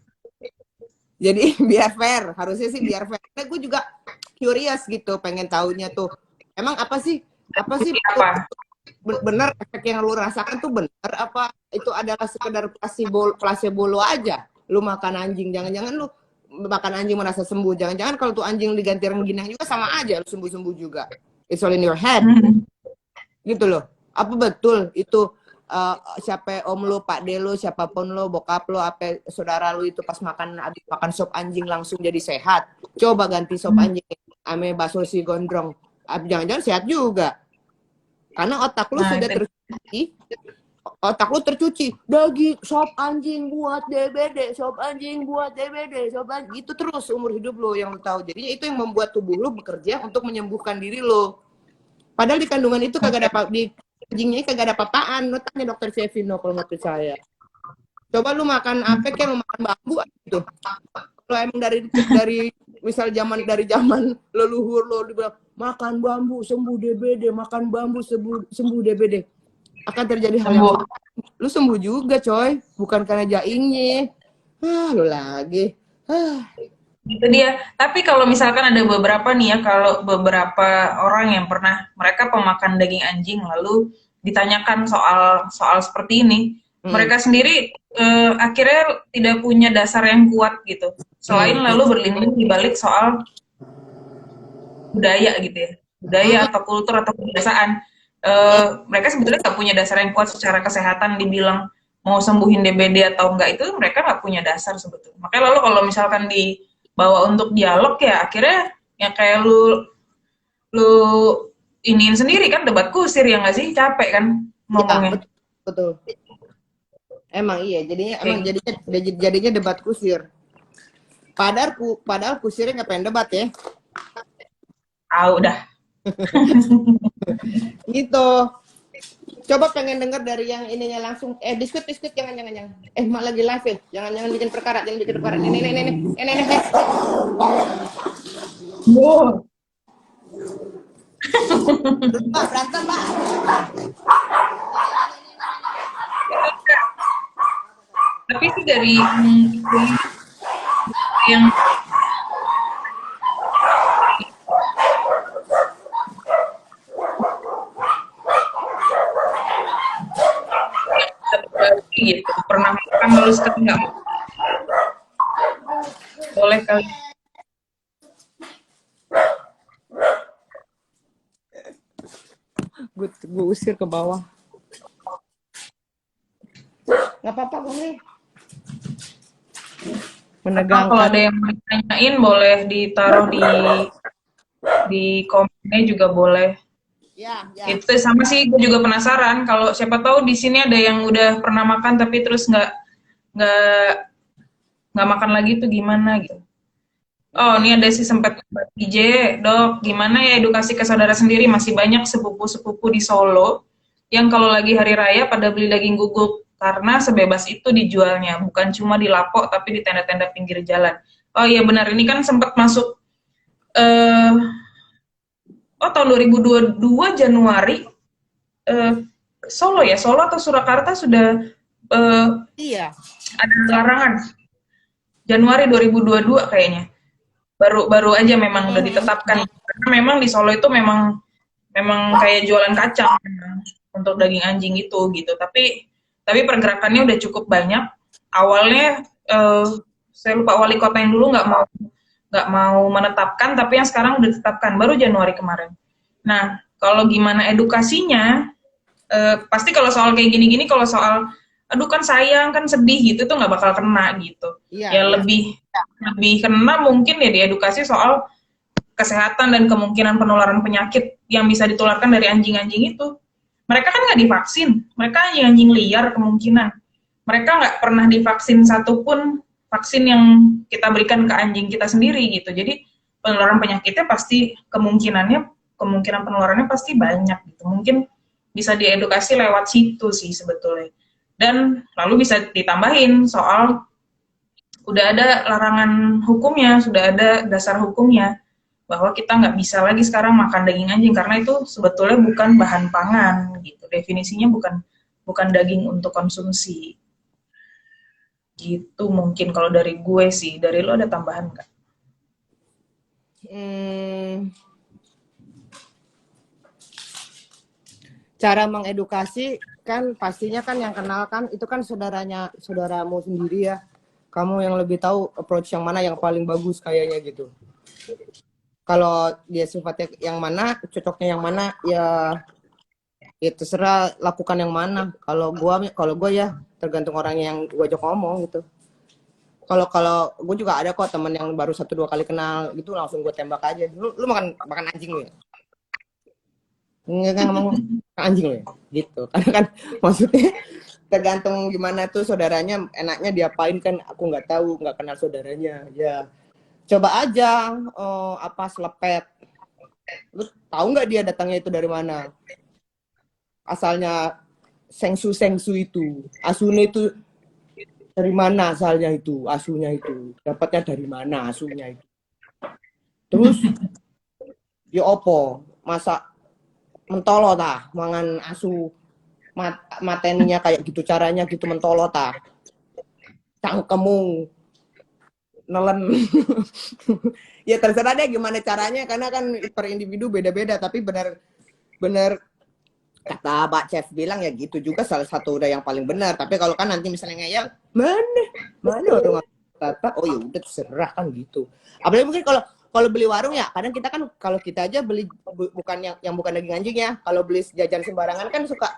Speaker 3: Jadi biar fair, harusnya sih biar fair. Nah, gue juga curious gitu, pengen tahunya tuh emang apa sih
Speaker 1: Apa?
Speaker 3: bener efek yang lu rasakan tuh bener apa itu adalah sekedar placebo lo aja. Lu makan anjing, jangan-jangan lu makan anjing merasa sembuh, jangan-jangan kalau tuh anjing diganti rengginang juga sama aja lu sembuh juga. It's all in your head. Gitu loh. Apa betul itu siapa om lu, Pak De lu, siapapun lu, bokap lu, apa saudara lu itu pas abis makan sop anjing langsung jadi sehat? Coba ganti sop anjing ame bakso si gondrong, jangan-jangan sehat juga. Karena otak lu sudah tercuci daging sop anjing buat DBD, sop anjing buat DBD, gitu terus umur hidup lo yang lu tahu. Jadinya itu yang membuat tubuh lu bekerja untuk menyembuhkan diri lo. Padahal di kandungan itu kagak ada di anjingnya kagak ada apa-apaan. Lu tanya dokter Chevino kalau nggak percaya. Coba lu makan apa kayak lu makan bambu gitu. Kalau emang dari misal zaman leluhur lo dibilang makan bambu sembuh DBD, makan bambu sembuh DBD, akan terjadi hal yang lu sembuh juga coy, bukan karena jaingnya. Lu lagi
Speaker 1: Itu dia. Tapi kalau misalkan ada beberapa nih ya, kalau beberapa orang yang pernah mereka pemakan daging anjing lalu ditanyakan soal seperti ini, mereka sendiri akhirnya tidak punya dasar yang kuat gitu. Selain lalu berlindung di balik soal budaya gitu ya, budaya atau kultur atau kebiasaan. Mereka sebetulnya nggak punya dasar yang kuat secara kesehatan, dibilang mau sembuhin DBD atau enggak itu mereka nggak punya dasar sebetulnya. Makanya lalu kalau misalkan dibawa untuk dialog ya akhirnya ya kayak lu iniin sendiri kan, debat kusir ya nggak sih, capek kan ngomongnya.
Speaker 3: Ya, betul. Emang iya, jadinya debat kusir. Padahal kusirnya nggak pengen debat ya.
Speaker 1: Udah.
Speaker 3: Gitu. Coba pengen denger dari yang ininya langsung. Diskut jangan. Mak lagi live ya. Jangan bikin perkara, Ini.
Speaker 1: Wow.
Speaker 3: Pak, berantem, Pak.
Speaker 1: Tapi sih dari yang gitu, pernah makan lalu sekarang nggak boleh kali.
Speaker 3: Gue usir ke bawah. Nggak apa-apa, boleh. Menegangkan.
Speaker 1: Kalau ada yang mau ditanyain boleh ditaruh di komennya juga boleh.
Speaker 3: Ya.
Speaker 1: Itu sama sih, gue juga penasaran kalau siapa tahu di sini ada yang udah pernah makan tapi terus nggak makan lagi tuh gimana gitu. Oh, ini ada sih sempat DJ, Dok, gimana ya edukasi ke saudara sendiri, masih banyak sepupu-sepupu di Solo yang kalau lagi hari raya pada beli daging guguk karena sebebas itu dijualnya, bukan cuma di lapok tapi di tenda-tenda pinggir jalan. Oh iya benar, ini kan sempat masuk tahun 2022 Januari Solo atau Surakarta sudah
Speaker 3: Iya.
Speaker 1: ada larangan. Januari 2022 kayaknya. Baru aja memang udah ditetapkan. Karena memang di Solo itu memang kayak jualan kacang untuk daging anjing itu gitu. Tapi pergerakannya udah cukup banyak. Awalnya saya lupa wali kota yang dulu nggak mau menetapkan, tapi yang sekarang udah ditetapkan baru Januari kemarin. Nah, kalau gimana edukasinya, pasti kalau soal kayak gini-gini, kalau soal aduh kan sayang, kan sedih gitu tuh nggak bakal kena gitu.
Speaker 3: Iya,
Speaker 1: Ya
Speaker 3: iya.
Speaker 1: lebih kena mungkin ya diedukasi soal kesehatan dan kemungkinan penularan penyakit yang bisa ditularkan dari anjing-anjing itu. Mereka kan nggak divaksin, mereka anjing-anjing liar kemungkinan. Mereka nggak pernah divaksin satupun vaksin yang kita berikan ke anjing kita sendiri gitu. Jadi penularan penyakitnya pasti kemungkinan penularannya pasti banyak gitu. Mungkin bisa diedukasi lewat situ sih sebetulnya. Dan lalu bisa ditambahin soal udah ada larangan hukumnya, sudah ada dasar hukumnya bahwa kita nggak bisa lagi sekarang makan daging anjing karena itu sebetulnya bukan bahan pangan gitu. Definisinya bukan bukan daging untuk konsumsi. Gitu mungkin kalau dari gue sih. Dari lo ada tambahan nggak?
Speaker 3: Hmm, cara mengedukasi kan pastinya kan yang kenal kan itu kan saudaramu sendiri ya. Kamu yang lebih tahu approach yang mana yang paling bagus kayaknya gitu. Kalau dia sifatnya yang mana, cocoknya yang mana, ya terserah lakukan yang mana. Kalau gua ya tergantung orangnya yang gua ajak ngomong gitu. Kalau gue juga ada kok teman yang baru 1-2 kali kenal gitu langsung gue tembak aja. Lu makan anjing lu ya? Enggak kan ngomong anjing lu ya? Gitu. Karena kan maksudnya tergantung gimana tuh saudaranya enaknya diapain kan aku nggak tahu, nggak kenal saudaranya. Ya coba aja apa selepet. Lu tahu nggak dia datangnya itu dari mana? Asalnya sengsu itu, asune itu dari mana asalnya itu, asunya itu, dapatnya dari mana asunya itu. Terus ya opo, masa mentolo tah, mangan asu mateninya kayak gitu caranya gitu mentolo tah. Cangkemmu nelen. Ya terserah deh gimana caranya karena kan per individu beda-beda tapi benar kata Pak Chef bilang ya gitu juga salah satu udah yang paling benar tapi kalau kan nanti misalnya ngeyel mana orang kata oh ya udah terserah kan gitu apalagi mungkin kalau beli warung ya kadang kita kan kalau kita aja beli bukan yang bukan daging anjing ya kalau beli jajan sembarangan kan suka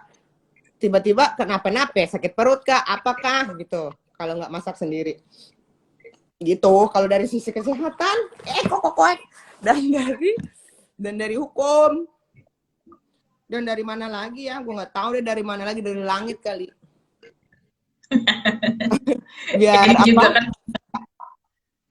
Speaker 3: tiba-tiba kenapa-napa sakit perut kah apakah gitu kalau nggak masak sendiri gitu kalau dari sisi kesehatan kok dan dari hukum dan dari mana lagi ya gue nggak tahu deh dari mana lagi dari langit kali biar
Speaker 1: Ini
Speaker 3: apa
Speaker 1: juga kan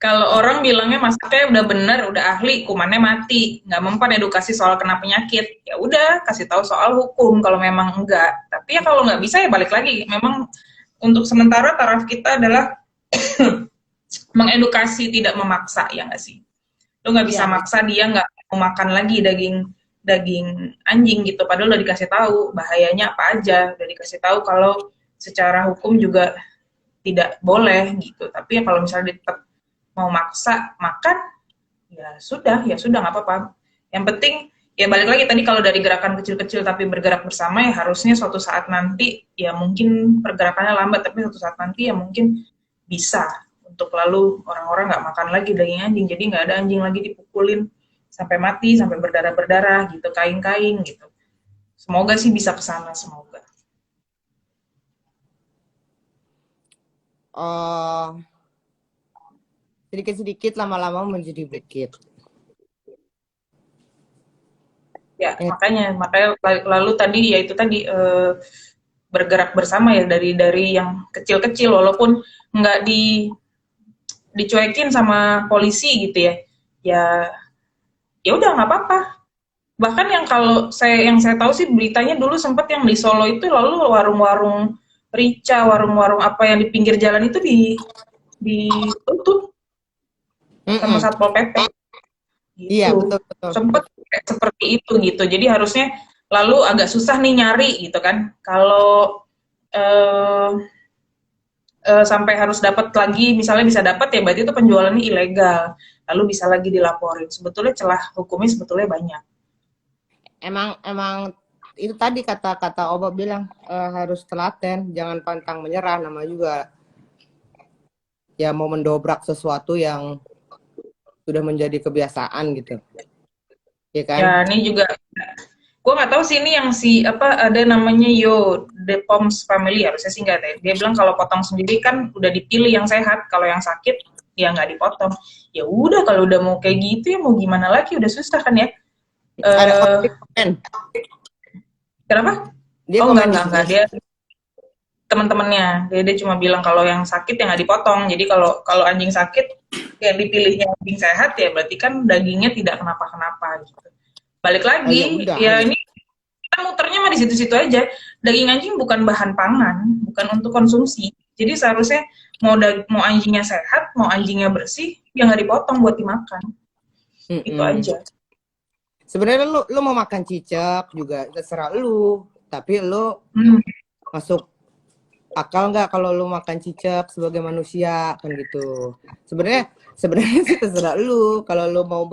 Speaker 1: kalau orang bilangnya masaknya udah bener, udah ahli, kumannya mati, nggak mempan edukasi soal kena penyakit, ya udah kasih tahu soal hukum kalau memang enggak. Tapi ya kalau nggak bisa ya balik lagi. Memang untuk sementara taraf kita adalah mengedukasi tidak memaksa ya nggak sih? Lo nggak bisa
Speaker 3: iya
Speaker 1: maksa dia nggak mau makan lagi daging daging anjing gitu. Padahal udah dikasih tahu bahayanya apa aja, udah dikasih tahu kalau secara hukum juga tidak boleh gitu. Tapi ya kalau misalnya tetap mau maksa makan ya sudah nggak apa-apa. Yang penting ya balik lagi tadi kalau dari gerakan kecil-kecil tapi bergerak bersama ya harusnya suatu saat nanti ya mungkin pergerakannya lambat tapi suatu saat nanti ya mungkin bisa untuk lalu orang-orang nggak makan lagi daging anjing jadi nggak ada anjing lagi dipukulin sampai mati sampai berdarah-berdarah gitu kain-kain gitu semoga sih bisa ke sana semoga.
Speaker 3: uh, sedikit-sedikit lama-lama menjadi bukit
Speaker 1: Ya makanya lalu tadi ya itu tadi bergerak bersama ya dari yang kecil-kecil walaupun nggak dicuekin sama polisi gitu ya ya ya udah nggak apa-apa bahkan yang saya tahu sih beritanya dulu sempat yang di Solo itu lalu warung-warung rica warung-warung apa yang di pinggir jalan itu ditutup sama satpol pp
Speaker 3: iya
Speaker 1: gitu
Speaker 3: betul
Speaker 1: sempet seperti itu gitu jadi harusnya lalu agak susah nih nyari gitu kan kalau eh, sampai harus dapat lagi misalnya bisa dapat ya berarti itu penjualannya ilegal lalu bisa lagi dilaporin sebetulnya celah hukumnya sebetulnya banyak.
Speaker 3: emang itu tadi kata Oba bilang harus telaten jangan pantang menyerah nama juga ya mau mendobrak sesuatu yang sudah menjadi kebiasaan gitu ya kan
Speaker 1: Ya ini juga gue nggak tahu tahu sih ini yang si apa ada namanya Yo The Poms Family harusnya sih nggak deh. Dia bilang kalau potong sendiri kan udah dipilih yang sehat, kalau yang sakit ya nggak dipotong. Ya udah kalau udah mau kayak gitu ya mau gimana lagi, udah susah kan ya.
Speaker 3: Ada
Speaker 1: Eh
Speaker 3: komen.
Speaker 1: Kenapa?
Speaker 3: Dia
Speaker 1: Oh
Speaker 3: komen di
Speaker 1: enggak
Speaker 3: sini.
Speaker 1: dia teman-temannya dia cuma bilang kalau yang sakit ya nggak dipotong. Jadi kalau kalau anjing sakit yang dipilihnya anjing sehat ya berarti kan dagingnya tidak kenapa-kenapa gitu. Balik
Speaker 3: Oh ya
Speaker 1: lagi
Speaker 3: udah
Speaker 1: ya
Speaker 3: ya.
Speaker 1: ini kita muternya mah di situ-situ aja. Daging anjing bukan bahan pangan, bukan untuk konsumsi. Jadi seharusnya mau anjingnya sehat, mau anjingnya bersih, ya nggak dipotong buat dimakan. Itu
Speaker 3: Mm-mm.
Speaker 1: aja.
Speaker 3: Sebenarnya lu mau makan cicak juga terserah lu, tapi lu
Speaker 1: Hmm.
Speaker 3: masuk akal nggak kalau lu makan cicak sebagai manusia kan gitu. Sebenarnya sih terserah lu kalau lu mau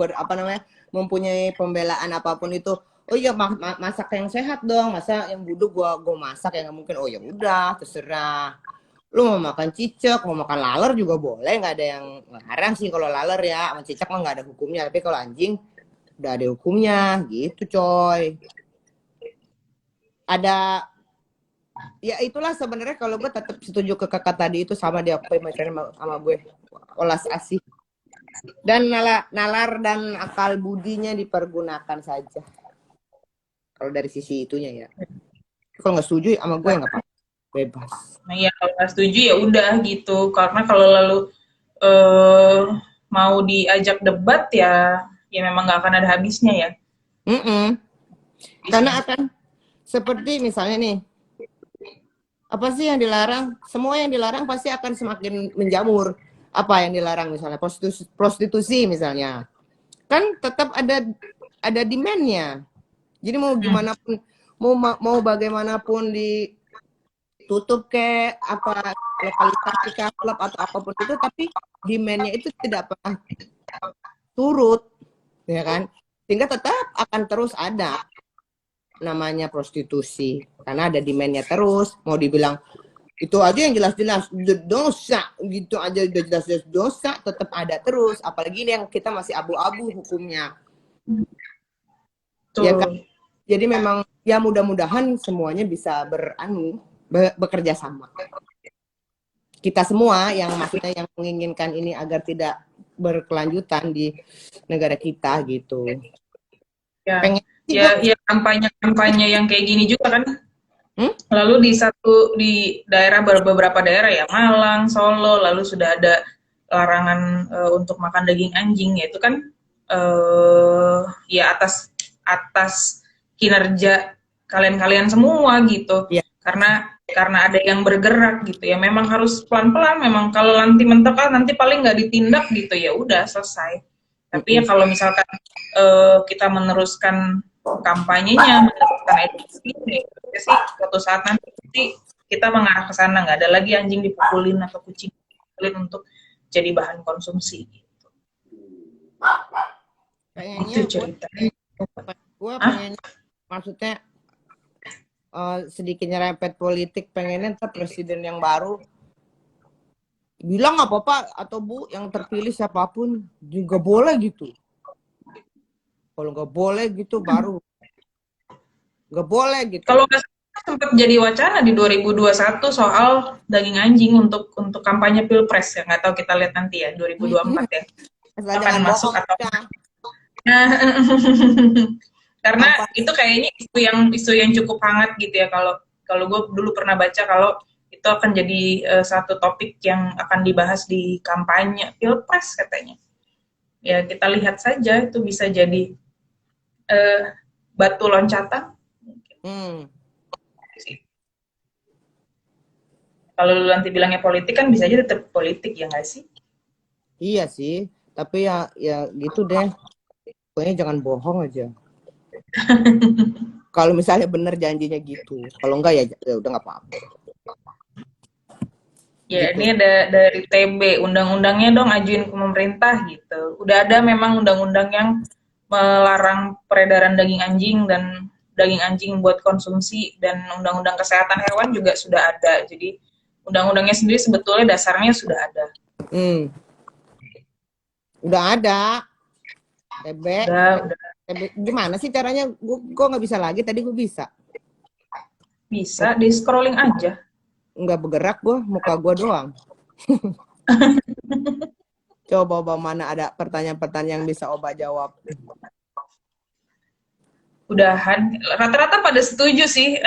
Speaker 3: mempunyai pembelaan apapun itu. Oh iya masak yang sehat dong, masa yang buduk gua masak yang nggak mungkin. Oh ya udah terserah. Lu mau makan cicak, mau makan laler juga boleh, nggak ada yang larang sih kalau laler ya. Sama cicak mah nggak ada hukumnya, tapi kalau anjing udah ada hukumnya gitu coy. Ada ya itulah sebenarnya kalau gue tetap setuju ke kakak tadi itu sama dia macam sama gue olas asih dan nalar dan akal budinya dipergunakan saja kalau dari sisi itunya ya. Kalau nggak setuju sama gue nggak apa-apa, bebas.
Speaker 1: Nah ya kalau nggak setuju ya udah gitu. Karena kalau lalu eh mau diajak debat ya, ya memang nggak akan ada habisnya ya.
Speaker 3: Karena
Speaker 1: Habisnya.
Speaker 3: akan seperti misalnya nih, apa sih yang dilarang? Semua yang dilarang pasti akan semakin menjamur. Apa yang dilarang misalnya prostitusi misalnya, kan tetap ada demand-nya. Jadi mau gimana pun, mau bagaimanapun ditutup ke apa lokalisasi ke klub atau apapun itu, tapi demand-nya itu tidak pernah turut, ya kan? Sehingga tetap akan terus ada namanya prostitusi karena ada demand-nya terus. Mau dibilang itu aja yang jelas-jelas dosa gitu aja udah jelas-jelas dosa tetap ada terus, apalagi ini yang kita masih abu-abu hukumnya ya kan.
Speaker 1: Tuh.
Speaker 3: Jadi memang ya mudah-mudahan semuanya bisa bekerja sama, kita semua yang maksudnya yang menginginkan ini agar tidak berkelanjutan di negara kita gitu.
Speaker 1: Ya,
Speaker 3: Pengen sih gue.
Speaker 1: ya kampanye-kampanye yang kayak gini juga kan. Lalu di daerah beberapa daerah ya Malang, Solo, lalu sudah ada larangan untuk makan daging anjing, yaitu kan ya atas kinerja kalian-kalian semua gitu.
Speaker 3: Ya.
Speaker 1: Karena ada yang bergerak gitu ya. Memang harus pelan-pelan. Memang kalau nanti mentok nanti paling nggak ditindak gitu ya udah selesai. Tapi ya kalau misalkan kita meneruskan kampanyenya, meneruskan edukasi, ya sih suatu saat nanti kita mengarah ke sana, nggak ada lagi anjing dipukulin atau kucing dipukulin untuk jadi bahan konsumsi. Gitu.
Speaker 3: Pengennya
Speaker 1: Itu cerita.
Speaker 3: gue pengen maksudnya sedikit nyerempet politik, pengennya ntar presiden yang baru bilang nggak apa-apa atau bu yang terpilih siapapun juga boleh gitu. Kalau nggak boleh gitu baru nggak boleh gitu.
Speaker 1: Kalau nggak sempat jadi wacana di 2021 soal daging anjing untuk kampanye pilpres ya, nggak tahu kita lihat nanti ya 2024 ya akan masuk atau karena itu kayaknya isu yang cukup hangat gitu ya. Kalau gue dulu pernah baca kalau itu akan jadi satu topik yang akan dibahas di kampanye pilpres katanya. Ya kita lihat saja itu bisa jadi batu loncatan. Kalau lu nanti bilangnya politik kan bisa aja tetap politik ya nggak sih?
Speaker 3: Iya sih, tapi ya gitu deh. Pokoknya jangan bohong aja. Kalau misalnya bener janjinya gitu, kalau enggak ya udah nggak apa-apa.
Speaker 1: Ya,
Speaker 3: Gitu.
Speaker 1: ini ada dari TB, undang-undangnya dong ajuin ke pemerintah gitu. Udah ada memang undang-undang yang melarang peredaran daging anjing dan daging anjing buat konsumsi, dan undang-undang kesehatan hewan juga sudah ada. Jadi undang-undangnya sendiri sebetulnya dasarnya sudah ada.
Speaker 3: Udah ada. TB.
Speaker 1: Udah.
Speaker 3: Gimana sih caranya? Gue nggak bisa lagi. Tadi gue bisa.
Speaker 1: Bisa di scrolling aja.
Speaker 3: Nggak bergerak gue, muka gue doang. Coba mana ada pertanyaan-pertanyaan yang bisa Oba jawab.
Speaker 1: Udahan. Rata-rata pada setuju sih.